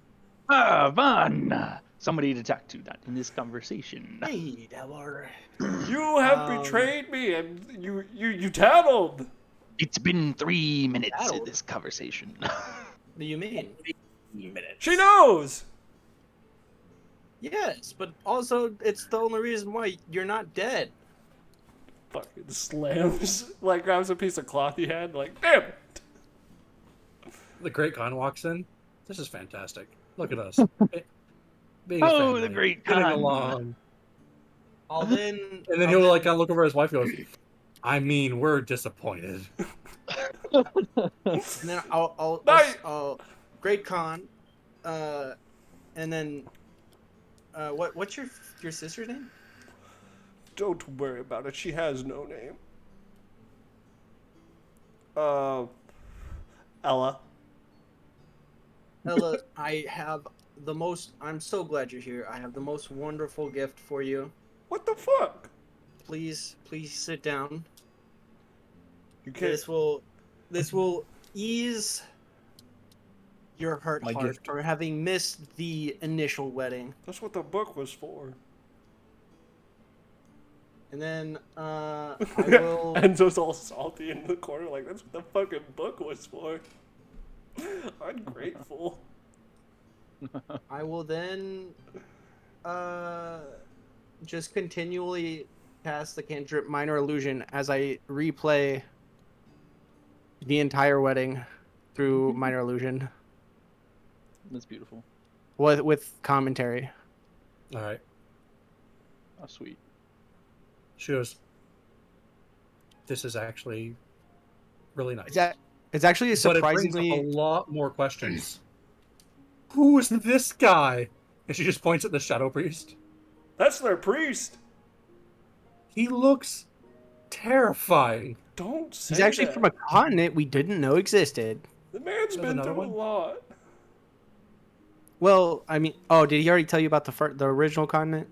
Vaughn! Somebody to talk to, not in this conversation. Hey, Delor. You have betrayed me, and you tattled. It's been 3 minutes of Tattled? this conversation. What do you mean? She knows. Yes, but also it's the only reason why you're not dead. Fucking slams. Like grabs a piece of cloth he had. Like, damn it. The Great Khan walks in. This is fantastic. Look at us. Being Oh, a family, the Great getting Khan. along. I'll then. And then he'll like kind of look over at his wife and goes, I mean, we're disappointed. And then I'll Great Khan, and then what's your sister's name? Don't worry about it. She has no name. Ella. Ella, I have the most. I'm so glad you're here. I have the most wonderful gift for you. What the fuck? Please sit down. You can't. This will this will ease your hurt My heart gift. for having missed the initial wedding. That's what the book was for. And then I will. Enzo's all salty in the corner, like that's what the fucking book was for. Ungrateful. I will then just continually cast the cantrip Minor Illusion as I replay the entire wedding through Minor Illusion That's beautiful. with commentary. All right. Oh, sweet. She goes, this is actually really nice. It's actually a But it brings surprisingly. up a lot more questions. Who is this guy? And she just points at the Shadow Priest. That's their priest. He looks terrifying. Don't say He's actually that. from a continent we didn't know existed. The man's There's been another through a one? lot. Well, I mean, oh, did he already tell you about the original continent?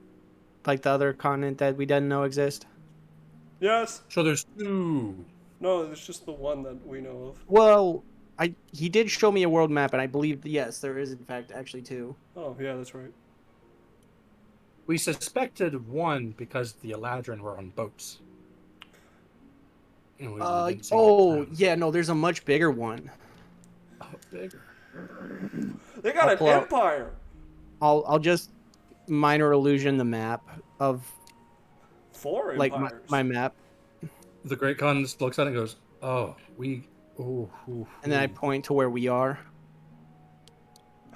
Like the other continent that we didn't know exist? Yes. So there's two. No, it's just the one that we know of. Well, he did show me a world map, and I believe, yes, there is, in fact, actually two. Oh, yeah, that's right. We suspected one because the Eladrin were on boats. And we didn't see Oh, them. yeah, no, there's a much bigger one. Oh, bigger. They got I'll an pull out- empire. I'll just Minor Illusion the map of, 4 like, empires. my map, The Great Khan just looks at it and goes, oh, we... Oh, and then I point to where we are.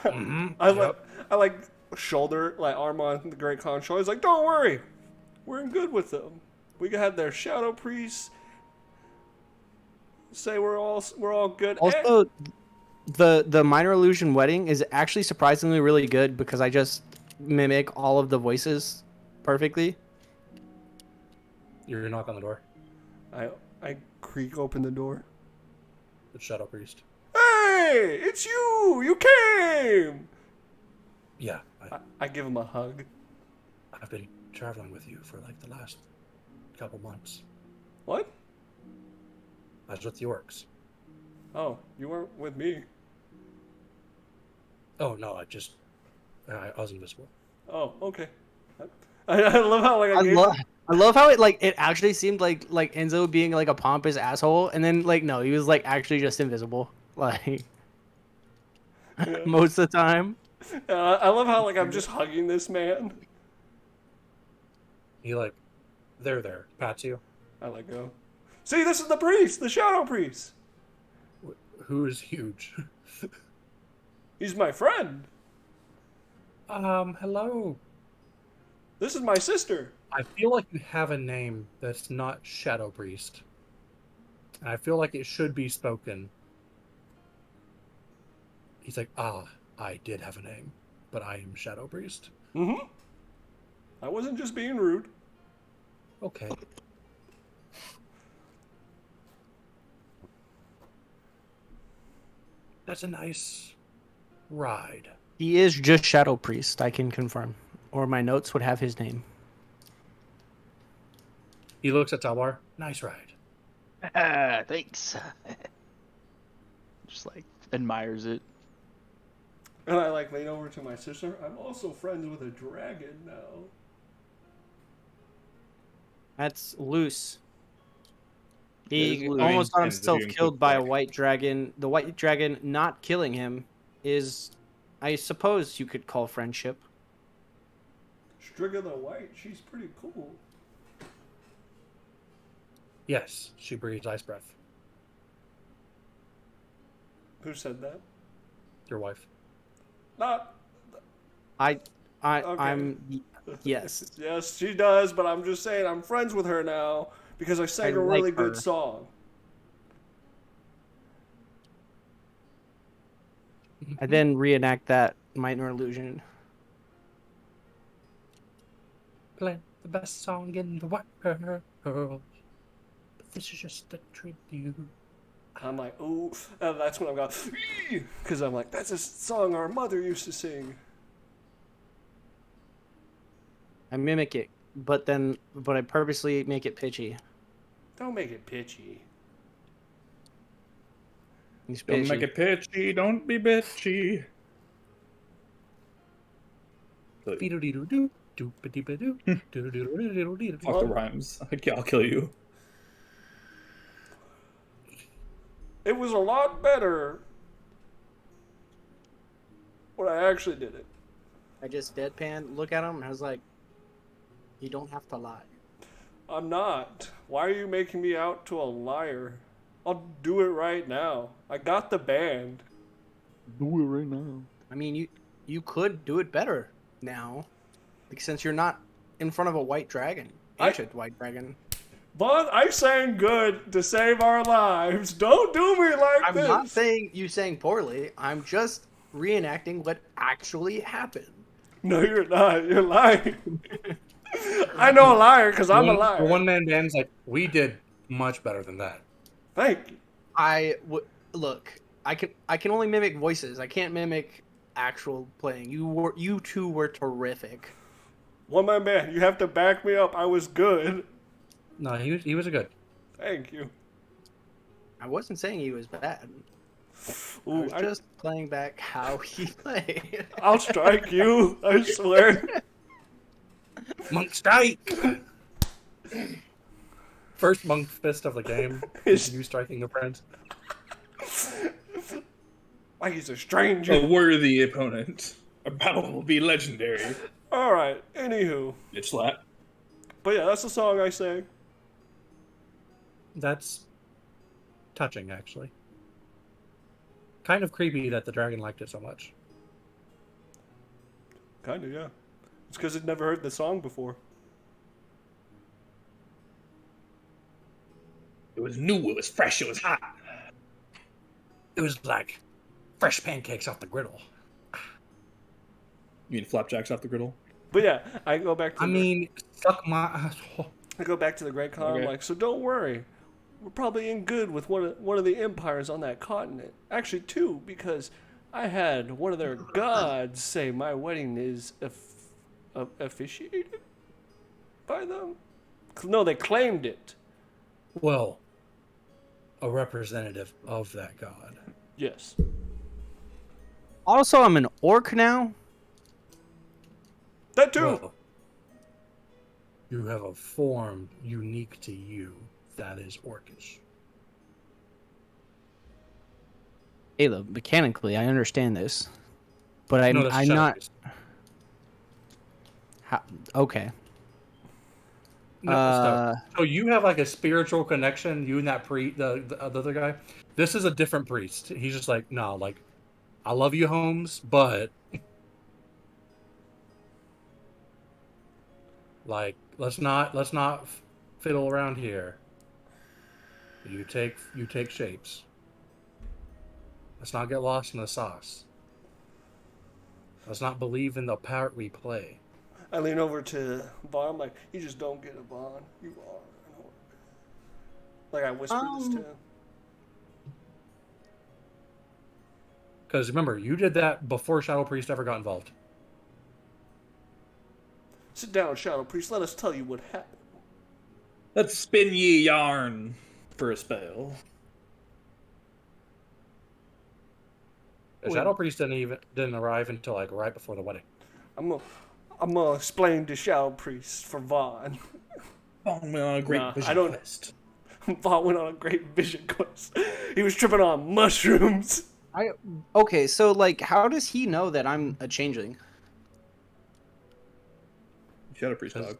I like shoulder, like arm on the Great Khan's shoulder. He's like, don't worry, we're in good with them. We had their shadow priests say we're all good. Also, the Minor Illusion wedding is actually surprisingly really good because I just mimic all of the voices perfectly. You're knock on the door. I creak open the door. The Shadow Priest. Hey, it's you! You came! Yeah, I give him a hug. I've been traveling with you for like the last couple months. What? I was with the orcs. Oh, you weren't with me. Oh, no, I was invisible. Oh, okay. I love how like I love how it actually seemed like Enzo being like a pompous asshole, and then like no, he was like actually just invisible, like most of the time. I love how like I'm just hugging this man. He like, there, pats you. I let go. See, this is the priest, the shadow priest. Who is huge? He's my friend. Hello. This is my sister. I feel like you have a name that's not Shadow Priest. And I feel like it should be spoken. He's like, I did have a name, but I am Shadow Priest. Mm-hmm. I wasn't just being rude. Okay. That's a nice ride. He is just Shadow Priest, I can confirm, or my notes would have his name. He looks at Talbar. Nice ride. Thanks. Just like admires it. And I like lean over to my sister. I'm also friends with a dragon now. That's loose. That is He loose. almost got Tends to himself be in killed by a Quebec. white dragon. The white dragon not killing him is, I suppose you could call friendship. Striga the White, she's pretty cool. Yes, she breathes ice breath. Who said that? Your wife. Not. Okay. I'm yes. Yes, she does, but I'm just saying I'm friends with her now because I sang I a really like her. good song. I then reenact that Minor Illusion. Play the best song in the world. But this is just a tribute. I'm like, ooh, and that's when I'm going, because I'm like, that's a song our mother used to sing. I mimic it, but I purposely make it pitchy. Don't make it pitchy. He's Don't make bitchy. it pitchy. Don't be bitchy. Kill you. Beedle-deedle-doo, doop-a-dee-ba-doo, doodle-doodle-doodle-doodle. Talk the rhymes. I'll kill you. It was a lot better when I actually did it. I just deadpan look at him and I was like, you don't have to lie. I'm not. Why are you making me out to a liar? I'll do it right now. I got the band. Do it right now. I mean, you could do it better now, like, since you're not in front of a white dragon, ancient white dragon. But I sang good to save our lives. Don't do me like this. I'm not saying you sang poorly. I'm just reenacting what actually happened. No, you're not. You're lying. I know a liar because I'm a liar. The one-man band's like, we did much better than that. Thank you. Look. I can only mimic voices. I can't mimic actual playing. You two were terrific. One man band. You have to back me up. I was good. No, he was a good. Thank you. I wasn't saying he was bad. I Ooh, was just playing back how he played. I'll strike you. I swear. Monk strike! First monk fist of the game. Is you striking the friends. Like he's a stranger. A worthy opponent. Our battle will be legendary. All right. Anywho. Bitch slap. But yeah, that's the song I sang. That's touching, actually. Kind of creepy that the dragon liked it so much. Kind of, yeah. It's because it never heard the song before. It was new, it was fresh, it was hot. It was like fresh pancakes off the griddle. You mean flapjacks off the griddle? But yeah, I go back to. Suck my asshole. I go back to the Great Khan. Okay. I'm like, so don't worry, we're probably in good with one of the empires on that continent. Actually, two, because I had one of their gods say my wedding is officiated by them. No, they claimed it. Well, a representative of that god. Yes. Also, I'm an orc now. That too. Well, you have a form unique to you that is orcish. Caleb, mechanically, I understand this, but I'm that's not. shadow-based. Okay. No, so you have like a spiritual connection, you and that the other guy. This is a different priest. He's just like, no, like, I love you, Holmes, but like, let's not fiddle around here. You take shapes. Let's not get lost in the sauce. Let's not believe in the part we play. I lean over to Vaughn. I'm like, you just don't get it, Vaughn. You are. Like I whispered this to him. Because remember, you did that before Shadow Priest ever got involved. Sit down, Shadow Priest. Let us tell you what happened. Let's spin ye yarn for a spell. The Shadow Priest didn't arrive until like right before the wedding. I'm gonna explain to Shadow Priest for Vaughn. Vaughn went on a great vision quest. Vaughn went on a great vision quest. He was tripping on mushrooms. Okay, so like, how does he know that I'm a changeling? Shadow Priest dog.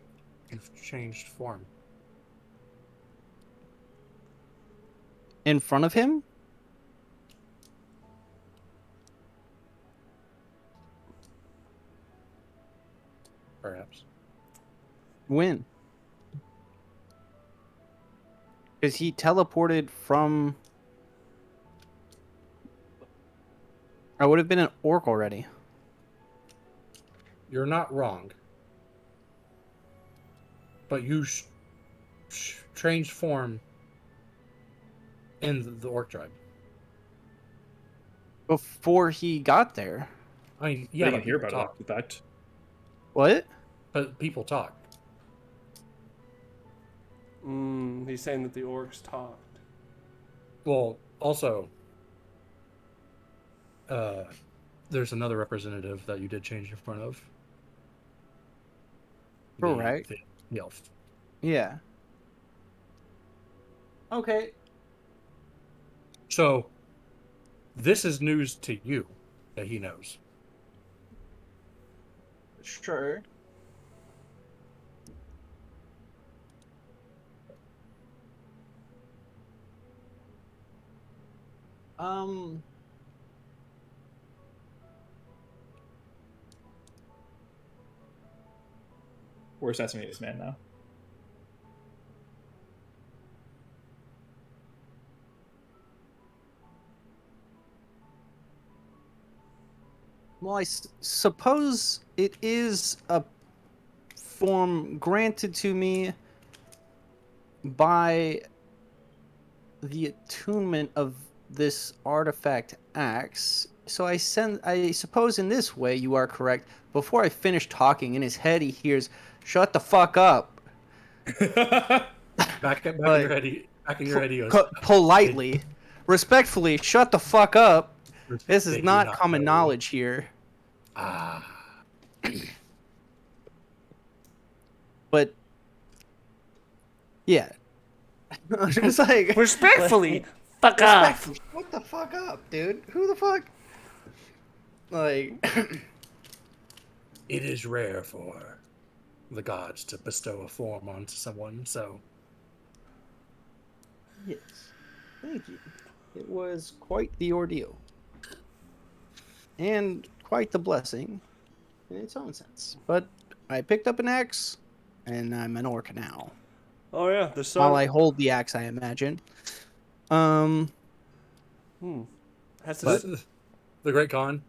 You've changed form. In front of him? Perhaps. When? Because he teleported from... I would have been an orc already. You're not wrong. But you changed form in the orc tribe. Before he got there. I mean, Yeah, yeah, I but can hear people about talk. it. In fact, What? But people talk. He's saying that the orcs talked. Well, also, there's another representative that you did change in front of. Correct. The elf. Yeah. Okay. So, this is news to you that he knows. Sure. We're assassinating this man now. Well, I suppose it is a form granted to me by the attunement of this artifact axe. So I suppose in this way you are correct. Before I finish talking, in his head he hears, "Shut the fuck up." Back in your head, he goes, politely, respectfully, shut the fuck up. This is They do not common know. knowledge here. But yeah, I'm just like Respectfully, fuck off. What the fuck up, dude? Who the fuck? Like, it is rare for the gods to bestow a form onto someone, so yes, thank you. It was quite the ordeal, and quite the blessing in its own sense. But I picked up an axe, and I'm an orc now. Oh yeah, the sun. While I hold the axe, I imagine. Has but this... the Great Khan.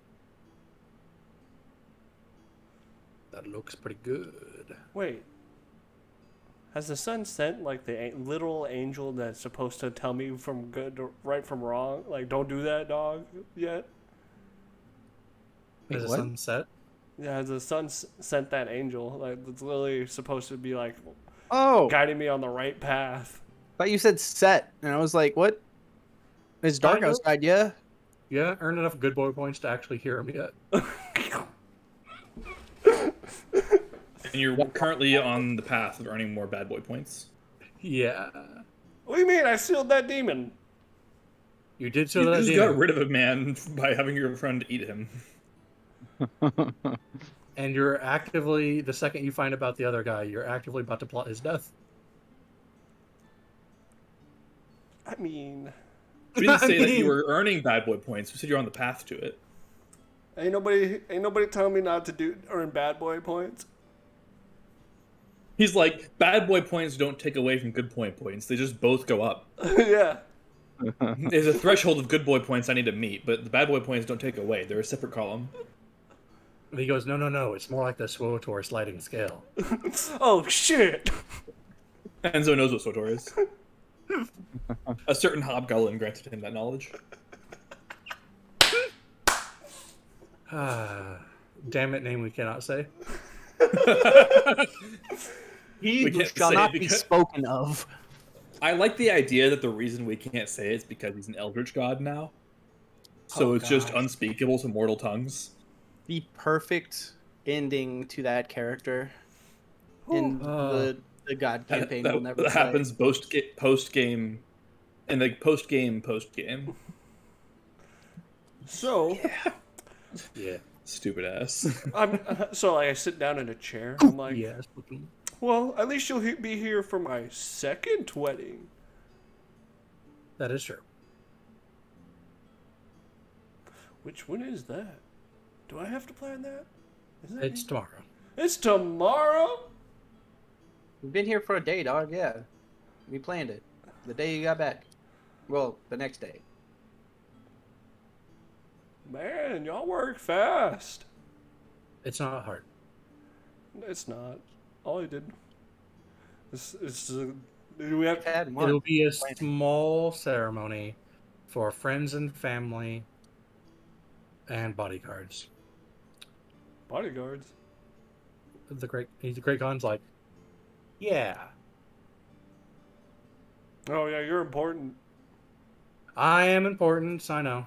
That looks pretty good. Wait. Has the sun sent like the literal angel that's supposed to tell me from good to right from wrong? Like, don't do that, dog. Yet? Is the what? sun set? Yeah, has the sun sent that angel? Like, it's literally supposed to be like Oh, guiding me on the right path. but you said set, and I was like, what? It's dark Kind of. outside, yeah. Yeah, earned enough good boy points to actually hear him yet. And you're currently on the path of earning more bad boy points. Yeah. What do you mean? I sealed that demon. You did so You that just demon, got rid of a man by having your friend eat him. and you're actively, the second you find about the other guy, you're actively about to plot his death. I mean, We didn't say that mean- you were earning bad boy points. We said you're on the path to it. ain't nobody telling me not to earn bad boy points. He's like, bad boy points don't take away from good boy points. They just both go up. Yeah. There's a threshold of good boy points I need to meet, but the bad boy points don't take away. They're a separate column. And he goes, no, it's more like the Swotor sliding scale. Oh shit. Enzo knows what Sotor is. A certain hobgoblin granted him that knowledge. Damn it, name we cannot say. He We can't shall say not it be because- spoken of. I like the idea that the reason we can't say it is because he's an eldritch god now. So Oh, it's just God. unspeakable to mortal tongues. The perfect ending to that character in the God campaign will never that play. happens post game, and like post game. So Yeah. Stupid ass. I sit down in a chair. I'm like, Yes. well, at least you'll be here for my second wedding. That is true. Which one is that? Do I have to plan that? Is that It's me? tomorrow. It's tomorrow? We've been here for a day, dog. Yeah, we planned it. The day you got back. Well, the next day. Man, y'all work fast. It's not hard. It's not. All I did. We have Had one. It'll be a small ceremony for friends and family and bodyguards. bodyguards. The Great Khan's like, yeah, Oh yeah, you're important. I am important. I know.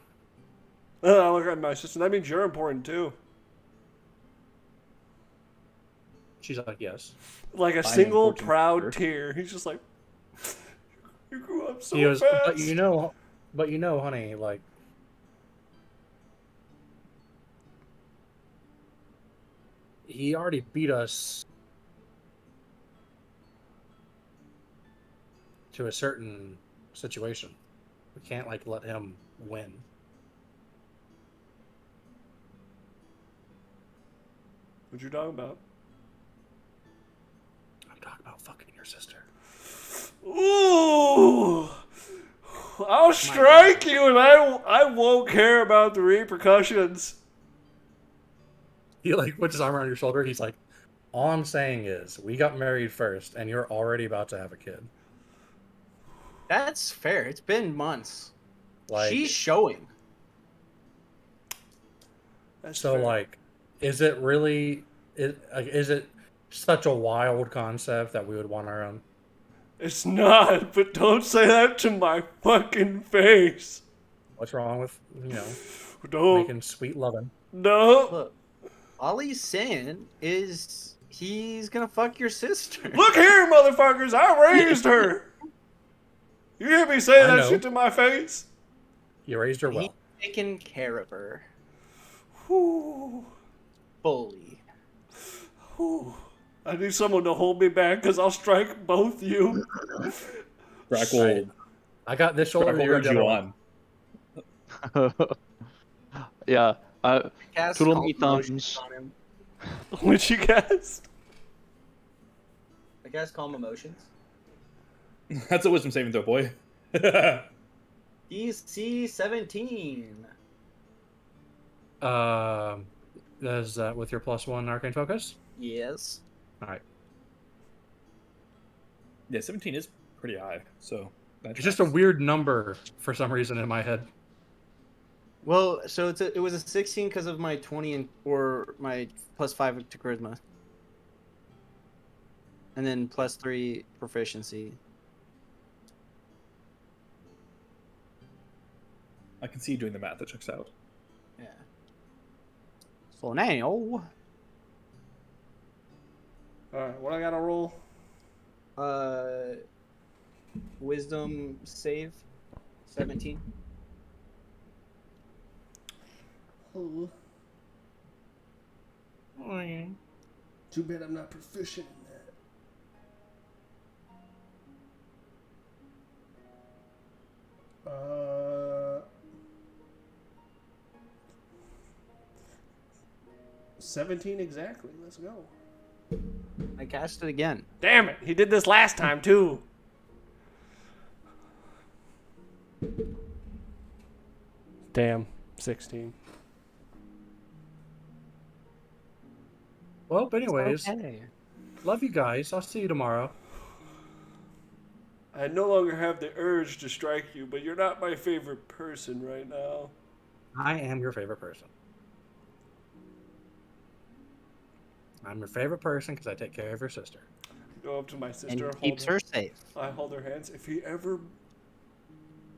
I look at my sister. That means you're important too. She's like, yes. Like a I'm single important proud sister. tear. He's just like, you grew up so He goes, fast. but you know, honey, like, he already beat us to a certain situation. We can't like let him win. What you talking about? I'm talking about fucking your sister. Ooh, I'll strike you, and I won't care about the repercussions. He like puts his arm around your shoulder. He's like, all I'm saying is we got married first, and you're already about to have a kid. That's fair. It's been months. Like, She's showing. That's so fair. like, is it really? Is it such a wild concept that we would want our own? It's not, but don't say that to my fucking face. What's wrong with Don't. making sweet loving? No. Look, all he's saying is he's gonna fuck your sister. Look here, motherfuckers. I raised her. You hear me say I that know. shit to my face? You raised her well. He's taking care of her Whew. fully. Whew. I need someone to hold me back because I'll strike both you. Crack will, I got this shoulder. Crack will You're urge you gonna- on. Yeah. Cast Twiddle calm me emotions thumbs. on him. What you guys? I guess calm emotions. That's a wisdom saving throw, boy. DC 17. Is that with your +1 arcane focus? Yes. All right. Yeah, 17 is pretty high, so It's just a weird number for some reason in my head. Well, so it was a 16 because of my 20 or my +5 to charisma, and then +3 proficiency. I can see you doing the math. That checks out. Yeah. So now, Alright, what I gotta roll? wisdom save 17. Oh. Too bad I'm not proficient in that. 17 exactly. Let's go. I cast it again. Damn it! He did this last time too. Damn, 16. Well, but anyways, Okay. love you guys. I'll see you tomorrow. I no longer have the urge to strike you, but you're not my favorite person right now. I am your favorite person. I'm your favorite person because I take care of your sister. Go up to my And sister. keeps her safe. I hold her hands. If he ever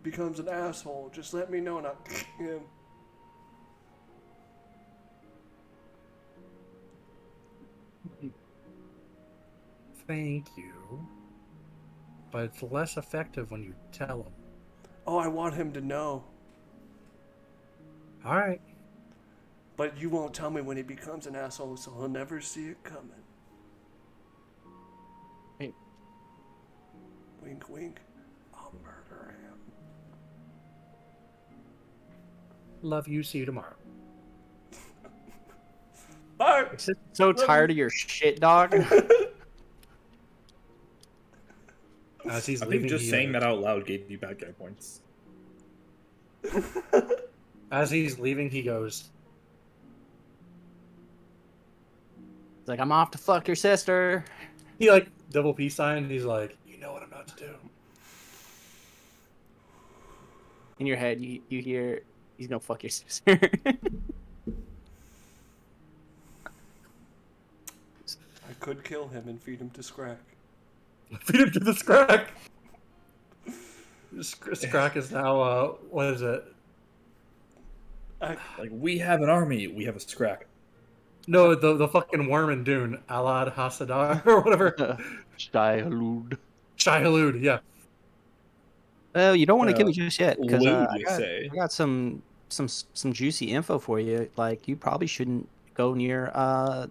becomes an asshole, just let me know and I'll him. Thank you. But it's less effective when you tell him. Oh, I want him to know. All right. But you won't tell me when he becomes an asshole, so he'll never see it coming. Wait. Wink, wink. I'll murder him. Love you. See you tomorrow. Bye! I'm so tired of your shit, dog. As he's I think leaving, just saying that out loud gave you bad guy points. As he's leaving, he goes, It's like, I'm off to fuck your sister. he like double peace sign. And he's like, you know what I'm about to do. In your head, you hear, he's gonna fuck your sister. I could kill him and feed him to Scrack. Feed him to the Scrack. Scrack is now, what is it? Like, we have an army, we have a scrap. No, the fucking worm in Dune, Alad Hassadar or whatever. Shai Halud. Shai Hulud, yeah. Well, you don't want to kill me just yet, because Lewd, you say. I got some juicy info for you. Like, you probably shouldn't go near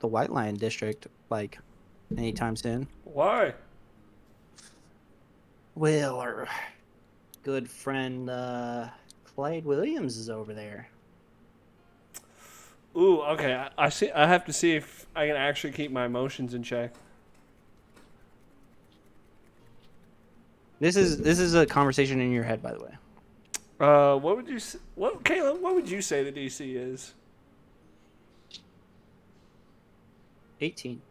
the White Lion district like anytime soon. Why? Well, our good friend Clyde Williams is over there. Ooh, okay. I see. I have to see if I can actually keep my emotions in check. This is a conversation in your head, by the way. What would you? Caleb? What would you say the DC is? 18.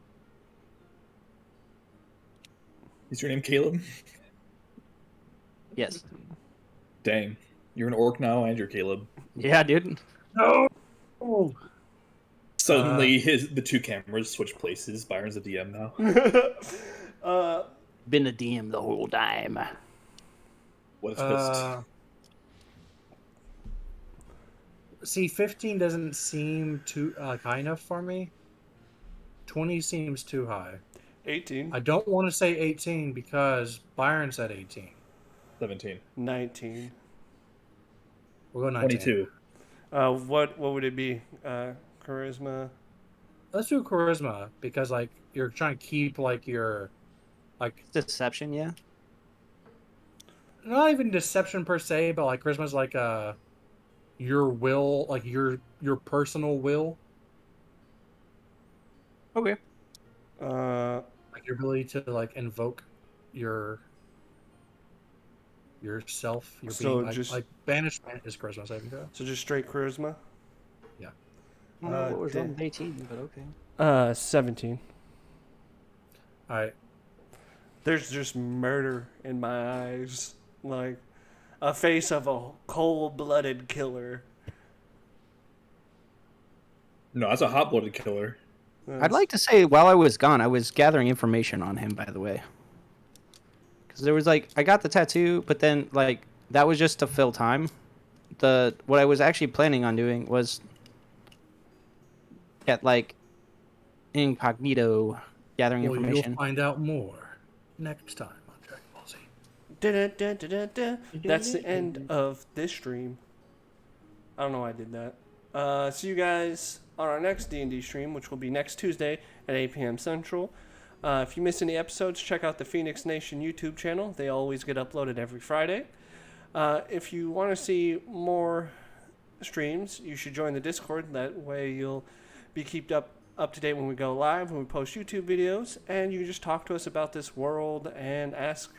Is your name Caleb? Yes. Dang. You're an orc now and you're Caleb. Yeah, dude. No. Suddenly, the two cameras switch places. Byron's a DM now. Been a DM the whole time. What a twist. See, 15 doesn't seem too high enough for me. 20 seems too high. 18. I don't want to say 18 because Byron said 18. 17. 19. We'll go 19. 22. What would it be? Charisma. Let's do charisma because like you're trying to keep like your like Deception, yeah. not even deception per se, but like charisma's like your will, like your personal will, Okay. like your ability to like invoke yourself. Your So being just- like banishment is charisma saving throw. So just straight charisma. I don't know what was wrong damn. with 18, but okay. 17. All right. There's just murder in my eyes, like a face of a cold-blooded killer. No, that's a hot-blooded killer. I'd like to say while I was gone, I was gathering information on him, by the way. Because there was like, I got the tattoo, but then like, that was just to fill time. What I was actually planning on doing was get like incognito gathering Well, information. you'll find out more next time on Dragon Ball Z. Da-da-da-da-da-da. That's the end of this stream. I don't know why I did that. See you guys on our next D&D stream, which will be next Tuesday at 8 p.m. Central. If you miss any episodes, check out the Phoenix Nation YouTube channel. They always get uploaded every Friday. If you want to see more streams, you should join the Discord. That way you'll be kept up to date when we go live, when we post YouTube videos, and you can just talk to us about this world and ask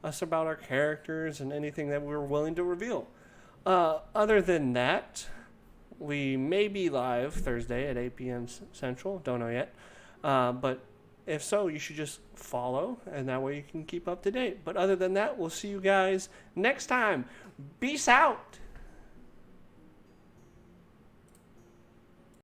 us about our characters and anything that we're willing to reveal. Other than that, we may be live Thursday at 8 p.m. Central. Don't know yet. But if so, you should just follow, and that way you can keep up to date. But other than that, we'll see you guys next time. Peace out.